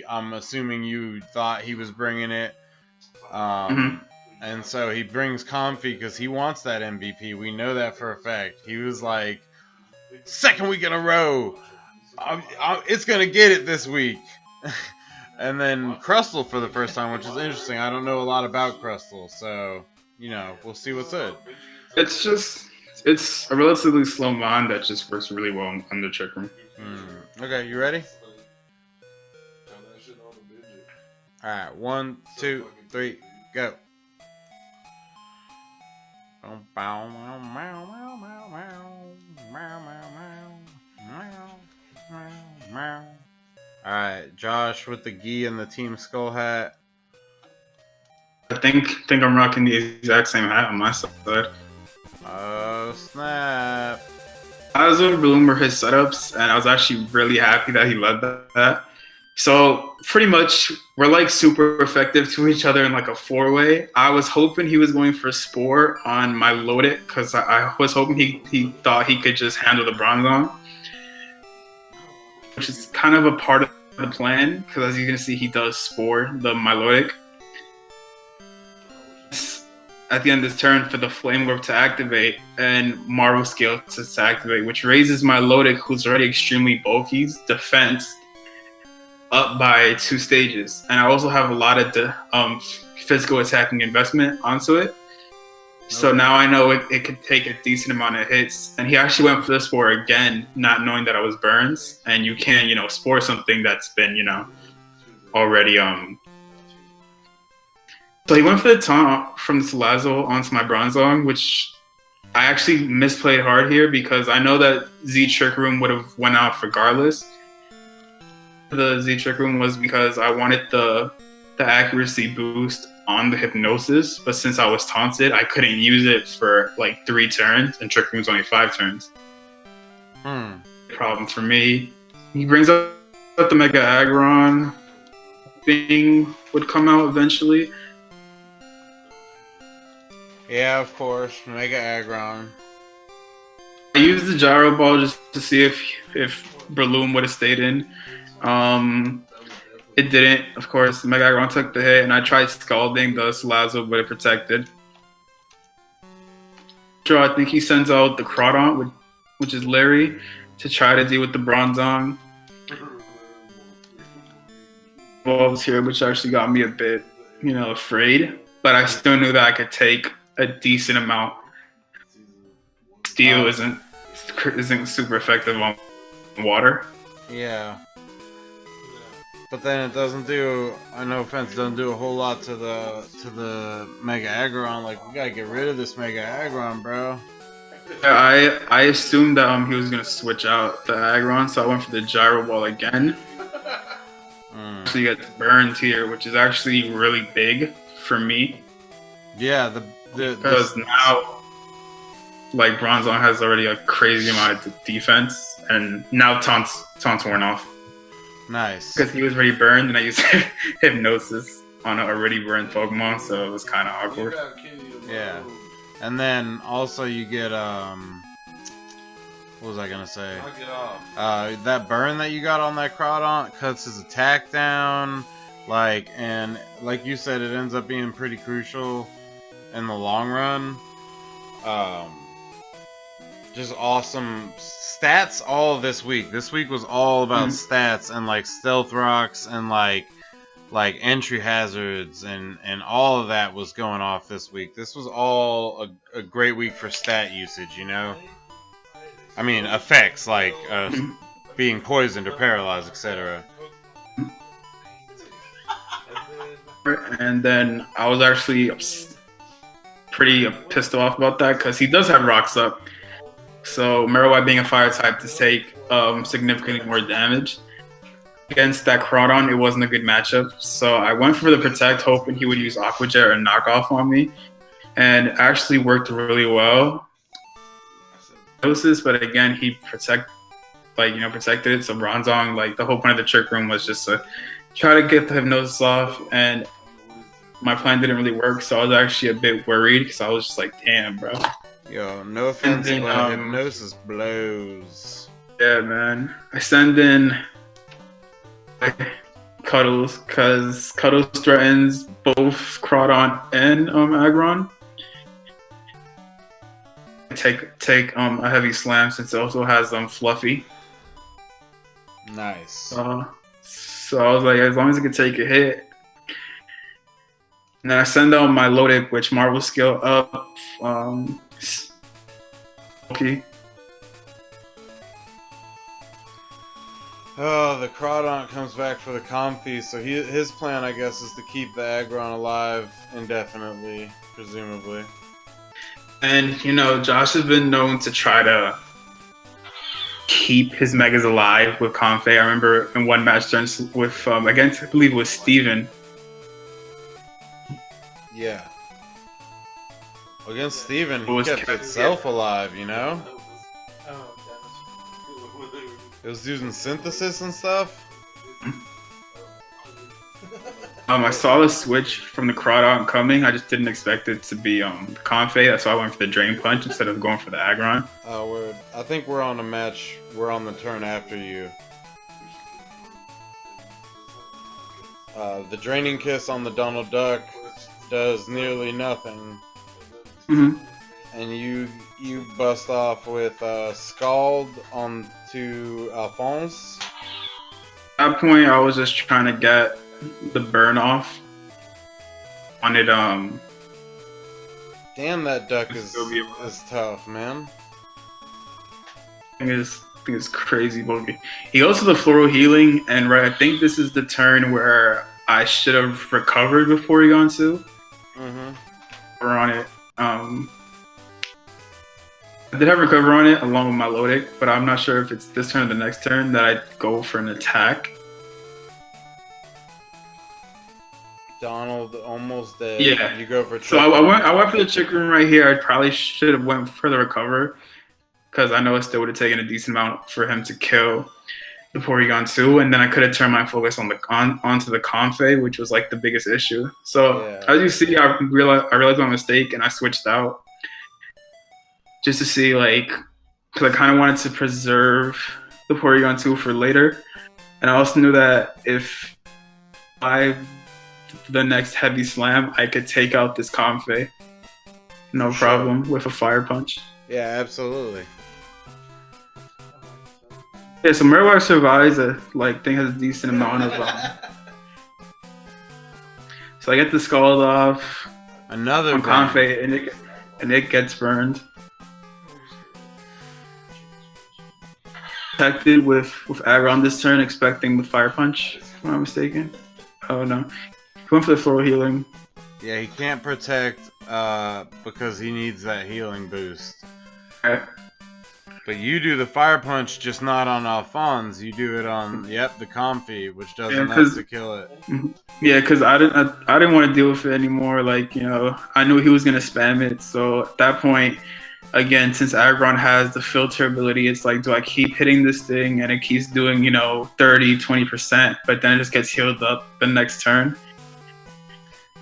I'm assuming you thought he was bringing it. And so he brings Comfy because he wants that MVP. We know that for a fact. He was like, second week in a row, it's going to get it this week. And then Crustle for the first time, which is interesting. I don't know a lot about Crustle, so, we'll see what's good. It's a relatively slow mon that just works really well on the Trick Room. Okay, you ready? Alright, 1, 2, 3, go. Alright, Josh with the gi and the Team Skull hat. I think I'm rocking the exact same hat on my side. Oh, snap. I was doing Bloom were his setups, and I was actually really happy that he led that. So pretty much, we're like super effective to each other in like a 4-way. I was hoping he was going for Spore on my Loaded, because I was hoping he thought he could just handle the Bronzong, which is kind of a part of the plan, because as you can see, he does Spore the Milotic. At the end of this turn for the Flame Warp to activate and Marvel Scale to activate, which raises my Milotic, who's already extremely bulky, defense up by 2 stages. And I also have a lot of the physical attacking investment onto it. So now I know it could take a decent amount of hits. And he actually went for the Spore again, not knowing that I was Burns. And you can, Spore something that's been, already So he went for the taunt from the Salazzle onto my Bronzong, which I actually misplayed hard here because I know that Z Trick Room would have went out regardless. The Z Trick Room was because I wanted the accuracy boost on the Hypnosis, but since I was taunted, I couldn't use it for like 3 turns, and Trick Room's only 5 turns. Problem for me. He brings up the Mega Aggron thing would come out eventually. Yeah, of course, Mega Aggron. I used the Gyro Ball just to see if Breloom would have stayed in. It didn't, of course. Mega Aggron took the hit, and I tried Scalding the Salazzle, but it protected. So I think he sends out the Crawdon, which is Larry, to try to deal with the Bronzong. Balls here, which actually got me a bit, afraid. But I still knew that I could take a decent amount. Steel isn't super effective on water. Yeah. But then it doesn't do, no offense, doesn't do a whole lot to the Mega Aggron. Like, we gotta get rid of this Mega Aggron, bro. I assumed that he was gonna switch out the Aggron, so I went for the Gyro Ball again. So you get burned here, which is actually really big for me. Yeah, because now, like, Bronzong has already a crazy amount of defense, and now taunts worn off. Nice. Because he was already burned, and I used Hypnosis on an already burned Pokemon, so it was kind of awkward. Yeah. And then also you get, what was I gonna say? That burn that you got on that Crawdon cuts his attack down, and like you said, it ends up being pretty crucial in the long run. Just awesome stats all this week. This week was all about stats and like stealth rocks and like entry hazards and all of that was going off this week. This was all a great week for stat usage, I mean effects like being poisoned or paralyzed, etc. And then I was actually pretty pissed off about that because he does have rocks up. So Marowak being a fire type to take significantly more damage. Against that Crawdon, it wasn't a good matchup. So I went for the Protect, hoping he would use Aqua Jet or Knockoff on me. And it actually worked really well. But again, he protected it. So Bronzong, like the whole point of the Trick Room was just to try to get the Hypnosis off. And my plan didn't really work. So I was actually a bit worried because I was just like, damn, bro. Yo, no offense, but Hypnosis blows. Yeah, man. I send in Cuddles because Cuddles threatens both Crawdon and Aggron. Take a heavy slam since it also has Fluffy. Nice. So I was like, as long as it can take a hit. And then I send out my Lodic, which Marvel skill up. Okay. Oh, the Crawdon comes back for the Comfy, so his plan, I guess, is to keep the Aggron alive indefinitely, presumably. And, you know, Josh has been known to try to keep his Megas alive with Comfey. I remember in one match with, against, I believe it was Steven. Yeah. Against Steven, he kept itself alive, you know? It was using synthesis and stuff. I saw the switch from the Crawdon coming. I just didn't expect it to be Comfey. That's why I went for the Drain Punch instead of going for the Aggron. Oh, I think we're on a match. We're on the turn after you. The Draining Kiss on the Donald Duck does nearly nothing. Mm-hmm. And you bust off with Scald onto Alphonse. At that point, I was just trying to get the burn off on it. Damn, that duck is tough, man. I think it's crazy bogey. He goes to the Floral Healing, and I think this is the turn where I should have recovered before he got to. Mm-hmm. We're on it. I did have recover on it along with my Lodic, but I'm not sure if it's this turn or the next turn that I go for an attack. Donald almost dead. Yeah. You go for. So I went for the Trick Room right here. I probably should have went for the recover because I know it still would have taken a decent amount for him to kill the Porygon 2, and then I could have turned my focus onto the Comfey, which was like the biggest issue. So as you see, I realized my mistake and I switched out just to see, like, because I kind of wanted to preserve the Porygon 2 for later, and I also knew that if the next heavy slam, I could take out this Comfey, no problem, with a Fire Punch. Yeah, absolutely. Yeah, so Marowak survives. Thing has a decent amount of. So I get the Scald off. Another on Comfey, and it gets burned. Protected with Aggron this turn, expecting the Fire Punch. If I'm not mistaken. Oh no, he went for the Floral Healing. Yeah, he can't protect because he needs that healing boost. Okay. But you do the Fire Punch, just not on Alphonse. You do it on the Comfy, which does enough to kill it. Yeah, because I didn't want to deal with it anymore. Like, you know, I knew he was gonna spam it. So at that point, again, since Aggron has the filter ability, it's like, do I keep hitting this thing and it keeps doing, 30, 20%, but then it just gets healed up the next turn.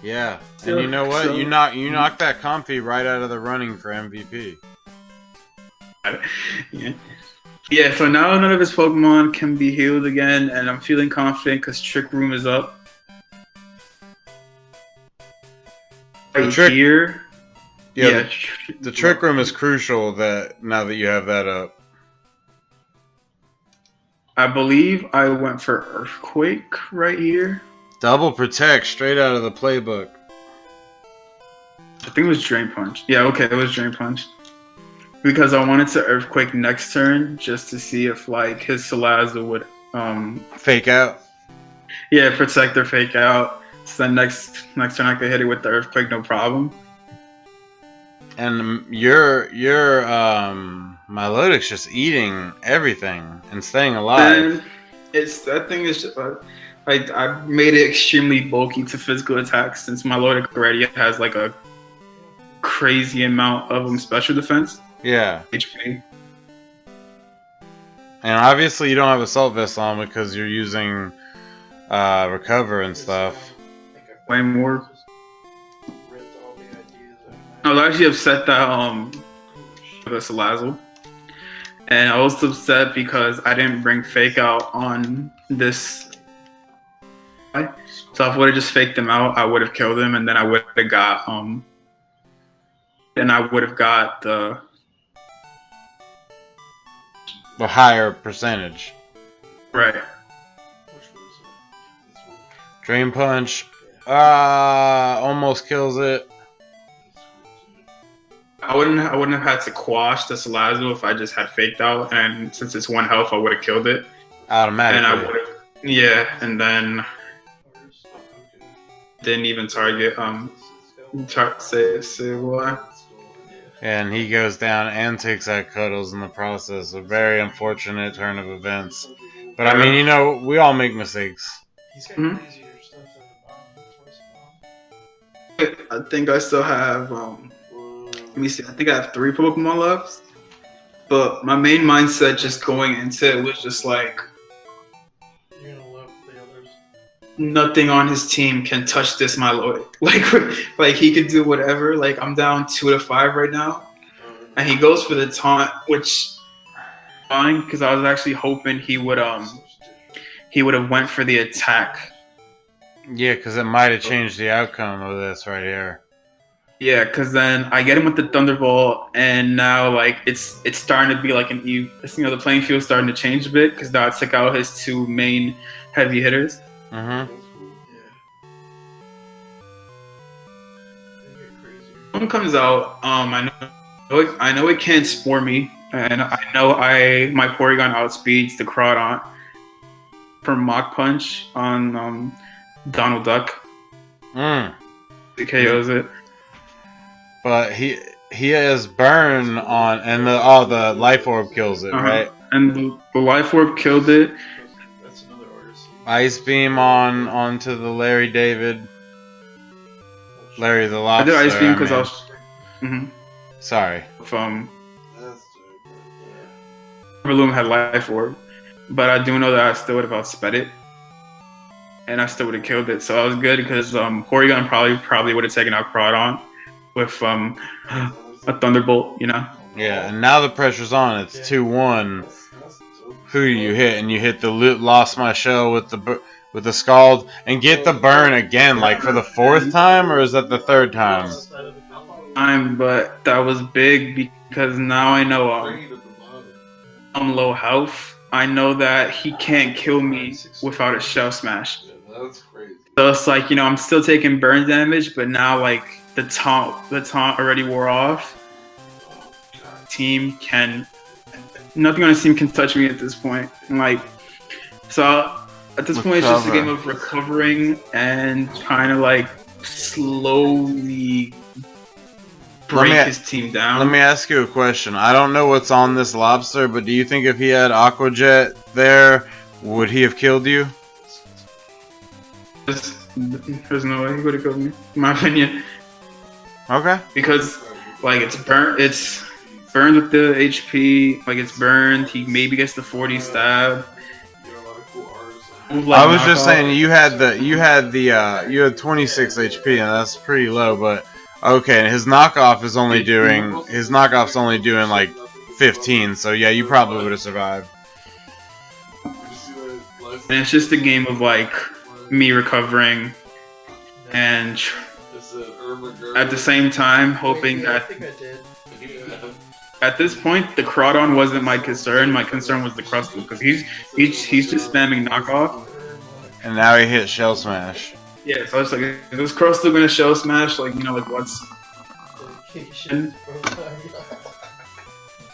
Yeah, and you know what? You knock that Comfy right out of the running for MVP. Yeah, so now none of his Pokemon can be healed again, and I'm feeling confident because Trick Room is up. The Trick Room is crucial that now that you have that up. I believe I went for Earthquake right here. Double Protect straight out of the playbook. I think it was Drain Punch. Yeah, okay, it was Drain Punch. Because I wanted to Earthquake next turn just to see if like his Salazzle would fake out. Yeah, protect or fake out. So then next turn I could hit it with the Earthquake, no problem. And your Milotic's just eating everything and staying alive. And that thing is just, I made it extremely bulky to physical attacks since my Lord already has like a crazy amount of special defense Yeah. HP. And obviously you don't have Assault Vest on because you're using Recover and stuff. Way more. I was actually upset that the Salazzle. And I was upset because I didn't bring Fake out on this. So if I would have just faked him out, I would have killed him, and then I would have got the higher percentage. right. Drain Punch. Almost kills it. I wouldn't have had to quash the Salazzle if I just had faked out, and since it's 1 health, I would have killed it. Automatically. And I would have, and then didn't even target say what? And he goes down and takes that Cuddles in the process. A very unfortunate turn of events. But I mean, you know, we all make mistakes. Mhm. I think I still have let me see, I think I have 3 Pokemon left. But my main mindset just going into it was just like nothing on his team can touch this Milotic. Like he could do whatever. Like I'm down 2-5 right now. And he goes for the taunt, which fine, because I was actually hoping he would have went for the attack. Yeah, because it might have changed the outcome of this right here. Yeah, because then I get him with the Thunderbolt, and now like it's starting to be like the playing field's starting to change a bit because now I took out his 2 main heavy hitters. Mm-hmm. One comes out, I know it can't Spore me, and I know my Porygon outspeeds the Crawdon for Mach Punch on Donald Duck. It KOs it. But he has Burn on, and the Life Orb kills it, right? And the Life Orb killed it. That's another order. Ice Beam onto the Larry David. Larry the I Lobster. did Ice Beam because I was. Sorry. Rillaboom had Life Orb, but I do know that I still would have outsped it, and I still would have killed it. So I was good because Porygon probably would have taken out Crawdon with a Thunderbolt, you know. Yeah, and now the pressure's on. It's 2-1. Who do you hit? And you hit the Lost My Shell with the Scald and get the Burn again, like for the 4th time, or is that the 3rd time? But that was big because now I know I'm low health. I know that he can't kill me without a Shell Smash. That's crazy. So it's like, you know, I'm still taking burn damage, but now like the taunt already wore off. Nothing on his team can touch me at this point. So at this point, it's just a game of recovering and trying to like slowly break his team down. Let me ask you a question. I don't know what's on this lobster, but do you think if he had Aqua Jet there, would he have killed you? There's no way he would have killed me, in my opinion. Okay. Because like it's burned with the HP, like it's burned. He maybe gets the 40 stab. I was just saying you had 26 HP and that's pretty low, but okay, and his knockoff's only doing like 15, so yeah, you probably would have survived. And it's just a game of like me recovering and at the same time hoping that at this point the Crawdon wasn't my concern. My concern was the Crustle because he's just spamming knockoff. And now he hit Shell Smash. Yeah, so it's like, is this Crustle gonna Shell Smash? Like, you know, like what's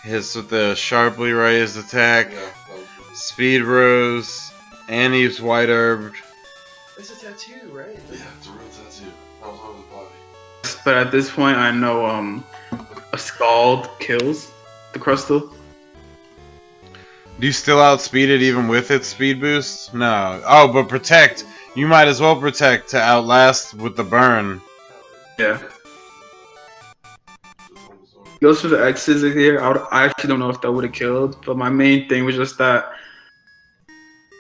hits with the sharply raised attack, Speed Rose, and he's White Herbed. It's a tattoo, right? Yeah, it's a real tattoo. That was on his body. But at this point, I know a Scald kills the Crustle. Do you still outspeed it even with its speed boost? No. Oh, but protect. You might as well protect to outlast with the burn. Yeah. Goes for the X Scissor here. I actually don't know if that would have killed, but my main thing was just that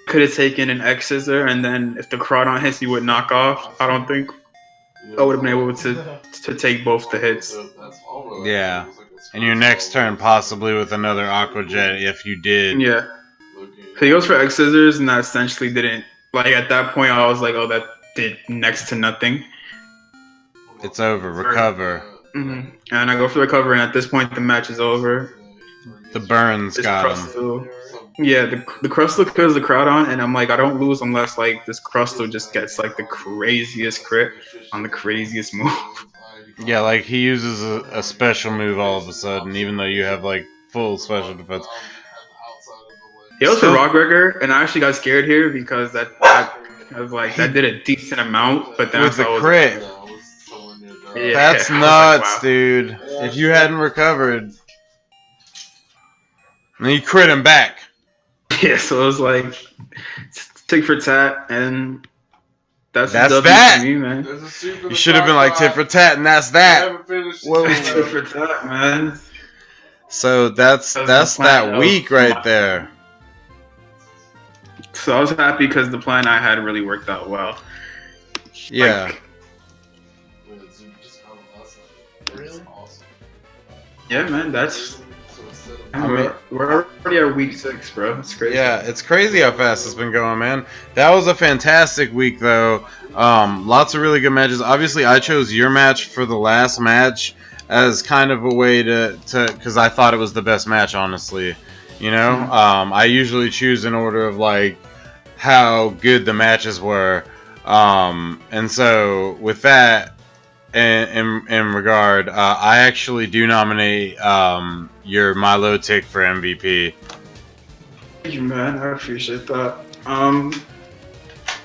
could have taken an X Scissor, and then if the Crawdon hits, you would knock off. I don't think I would have been able to take both the hits. Yeah. And your next turn, possibly with another Aqua Jet if you did. Yeah. So he goes for X Scissors, and that essentially didn't. Like, at that point, I was like, oh, that did next to nothing. It's over. Recover. Mm-hmm. And I go for the recover, and at this point, the match is over. The burns got him. Yeah, the Crustle kills the Crawdon, and I'm like, I don't lose unless, like, this Crustle just gets, like, the craziest crit on the craziest move. Yeah, like, he uses a special move all of a sudden, even though you have, like, full special defense. He also Rock Rigger, and I actually got scared here because that did a decent amount, but then with the crit. Yeah, that's nuts, like, wow. Dude. If you hadn't recovered, then you crit him back. Yeah, so it was like tick for tat, and that's that. For me, man. You should have been like tit for tat, and that's that. Whoa, tit for tat, man. So that's that week right there. So I was happy because the plan I had really worked out well. Yeah. Like, yeah, man, that's. We're already at week 6, bro. It's crazy. Yeah, it's crazy how fast it's been going, man. That was a fantastic week, though. Lots of really good matches. Obviously, I chose your match for the last match as kind of a way to because I thought it was the best match, honestly. You know, I usually choose in order of like how good the matches were, and so with that. In regard, I actually do nominate your Milo Tick for MVP. Thank you, man. I appreciate that. I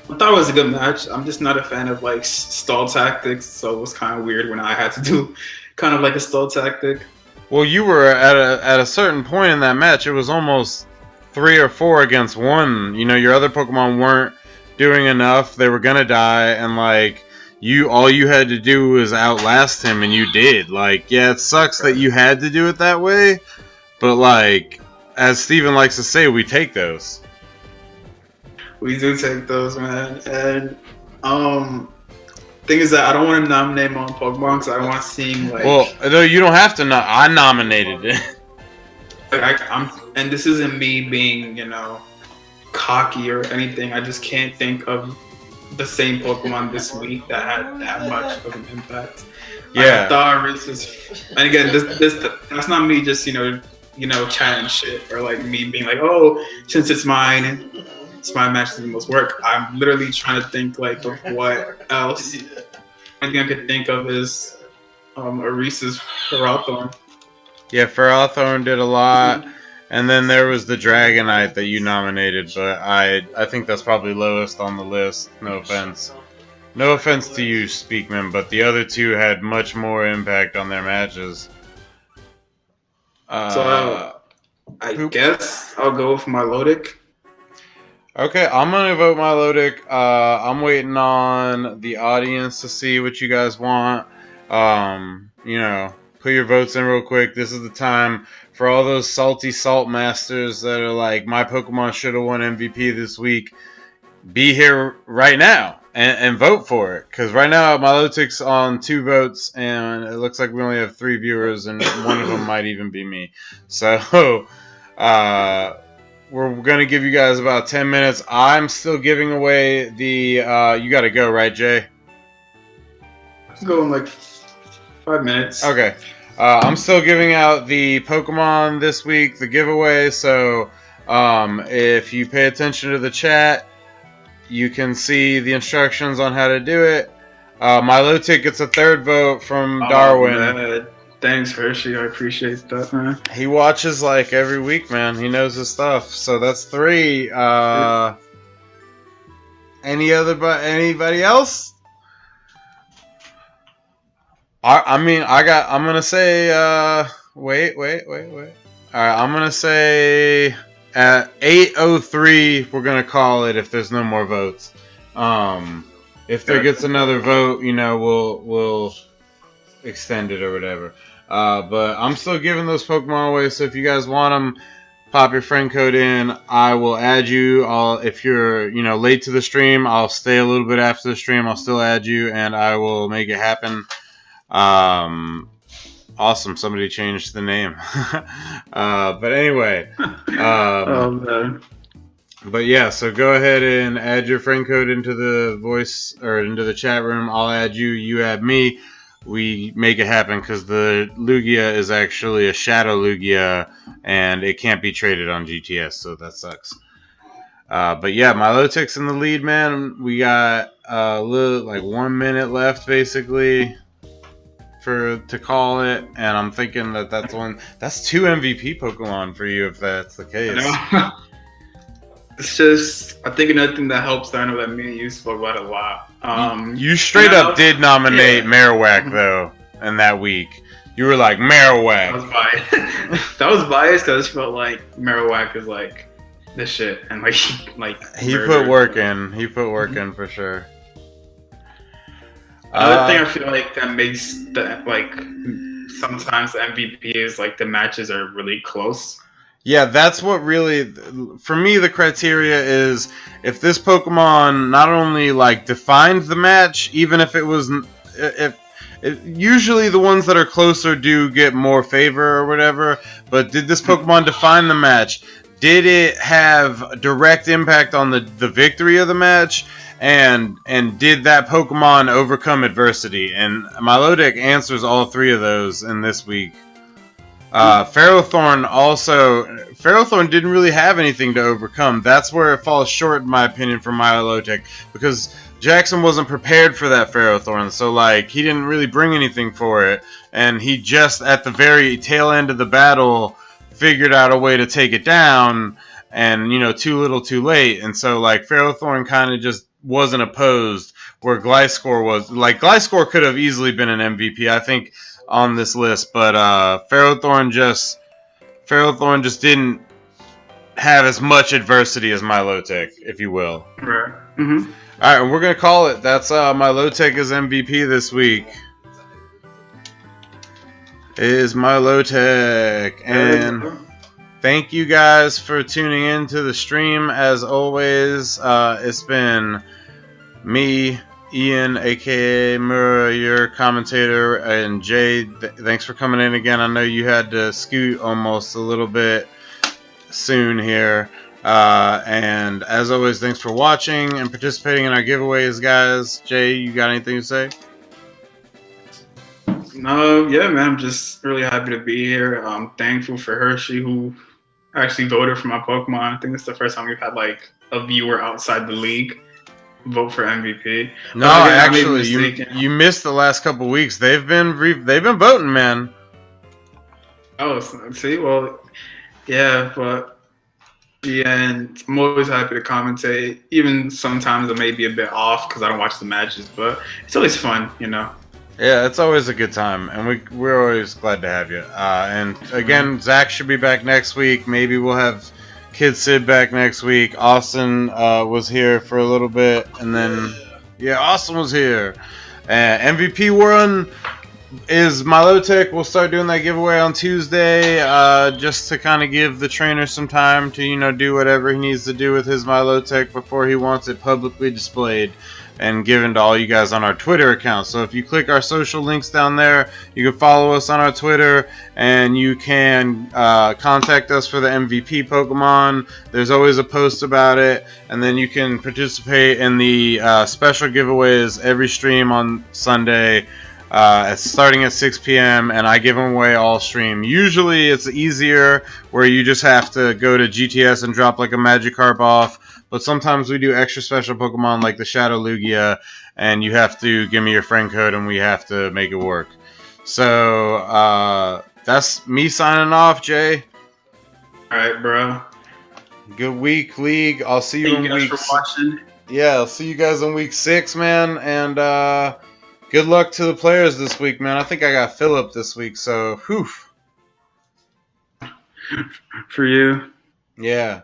thought it was a good match. I'm just not a fan of like stall tactics, so it was kind of weird when I had to do kind of like a stall tactic. Well, you were at a certain point in that match. It was almost 3 or 4 against 1. You know, your other Pokemon weren't doing enough. They were gonna die, and like. All you had to do was outlast him, and you did. Like, yeah, it sucks that you had to do it that way, but like, as Steven likes to say, we take those. We do take those, man. And thing is that I don't want to nominate my own Pokemon because I don't want to seem like. Well, no, you don't have to. I nominated it. And this isn't me being, you know, cocky or anything. I just can't think of the same Pokemon this week that had that much of an impact. Yeah. And again, that's not me just, you know, chatting shit or like me being like, oh, since it's mine, it's my match that the most work. I'm literally trying to think like of what else. One thing I could think of is Arisa's Ferrothorn. Yeah, Ferrothorn did a lot. And then there was the Dragonite that you nominated, but I think that's probably lowest on the list. No offense. No offense to you, Speakman, but the other two had much more impact on their matches. I guess I'll go with Milotic. Okay, I'm going to vote Milotic. I'm waiting on the audience to see what you guys want. You know, put your votes in real quick. This is the time for all those salty salt masters that are like, my Pokemon should have won MVP this week. Be here right now and vote for it. Because right now, Milotic's on 2 votes, and it looks like we only have 3 viewers, and one of them might even be me. So, we're going to give you guys about 10 minutes. I'm still giving away the... you got to go, right, Jay? Go in like 5 minutes. Okay. I'm still giving out the Pokemon this week, the giveaway, so if you pay attention to the chat, you can see the instructions on how to do it. Milotic gets a 3rd vote from Darwin. Man. Thanks, Hershey. I appreciate that, man. He watches like every week, man. He knows his stuff. So that's 3. Anybody else? I'm gonna say. Wait. All right, I'm gonna say at 8:03 we're gonna call it if there's no more votes. If there gets another vote, we'll extend it or whatever. But I'm still giving those Pokemon away, so if you guys want them, pop your friend code in. I will add you. If you're late to the stream, I'll stay a little bit after the stream. I'll still add you, and I will make it happen. Awesome. Somebody changed the name. But anyway. Oh man. But yeah, so go ahead and add your friend code into the voice or into the chat room. I'll add you. You add me. We make it happen because the Lugia is actually a Shadow Lugia and it can't be traded on GTS, so that sucks. But yeah, Milotic's in the lead, man. We got like 1 minute left, basically, to call it, and I'm thinking that's 2 MVP Pokemon for you if that's the case. It's just, I think another thing that helps, I know that me and you spoke about it a lot. You straight up did nominate Marowak, though, in that week. You were like, Marowak. That was biased. That was biased because I just felt like Marowak is like this shit. And he put work in. He put work in for sure. Another thing I feel like that makes sometimes the MVP is the matches are really close. Yeah, that's what really, for me, the criteria is if this Pokemon not only defined the match, even if it was, usually the ones that are closer do get more favor or whatever. But did this Pokemon define the match? Did it have direct impact on the victory of the match? And did that Pokemon overcome adversity? And Milotic answers all 3 of those in this week. Ferrothorn didn't really have anything to overcome. That's where it falls short, in my opinion, for Milotic, because Jackson wasn't prepared for that Ferrothorn, so he didn't really bring anything for it, and he just at the very tail end of the battle figured out a way to take it down, and too little, too late, and so Ferrothorn kind of just wasn't opposed, where Gliscor was. Gliscor could have easily been an MVP, I think, on this list, but Ferrothorn just didn't have as much adversity as Milotic, if you will. Right. Mm-hmm. All right, we're gonna call it. That's Milotic as MVP this week. Is Milotic, and thank you guys for tuning in to the stream. As always, it's been me, Ian, aka Mura, your commentator, and Jay, thanks for coming in again. I know you had to scoot almost a little bit soon here. And as always, thanks for watching and participating in our giveaways, guys. Jay, you got anything to say? No, yeah, man, I'm just really happy to be here. I'm thankful for Hershey, who actually voted for my Pokemon. I think it's the first time we've had a viewer outside the league vote for MVP. No, actually, you missed the last couple weeks. They've been voting, man. Oh, see, well, yeah, but and I'm always happy to commentate. Even sometimes I may be a bit off because I don't watch the matches, but it's always fun, Yeah, it's always a good time, and we're always glad to have you. And again, Zach should be back next week. Maybe we'll have Kid Sid back next week. Austin was here for a little bit, and then Austin was here. MVP run is Milotic. We'll start doing that giveaway on Tuesday, just to kind of give the trainer some time to do whatever he needs to do with his Milotic before he wants it publicly displayed and given to all you guys on our Twitter account. So if you click our social links down there, you can follow us on our Twitter, and you can contact us for the MVP Pokemon. There's always a post about it, and then you can participate in the special giveaways every stream on Sunday, starting at 6 p.m., and I give them away all stream. Usually it's easier where you just have to go to GTS and drop a Magikarp off, but sometimes we do extra special Pokemon like the Shadow Lugia, and you have to give me your friend code and we have to make it work. So that's me signing off, Jay. Alright, bro. Good week, League. I'll see you in week. Thank you guys for watching. Yeah, I'll see you guys in week 6, man, and Good luck to the players this week, man. I think I got Philip this week, so whew. For you. Yeah.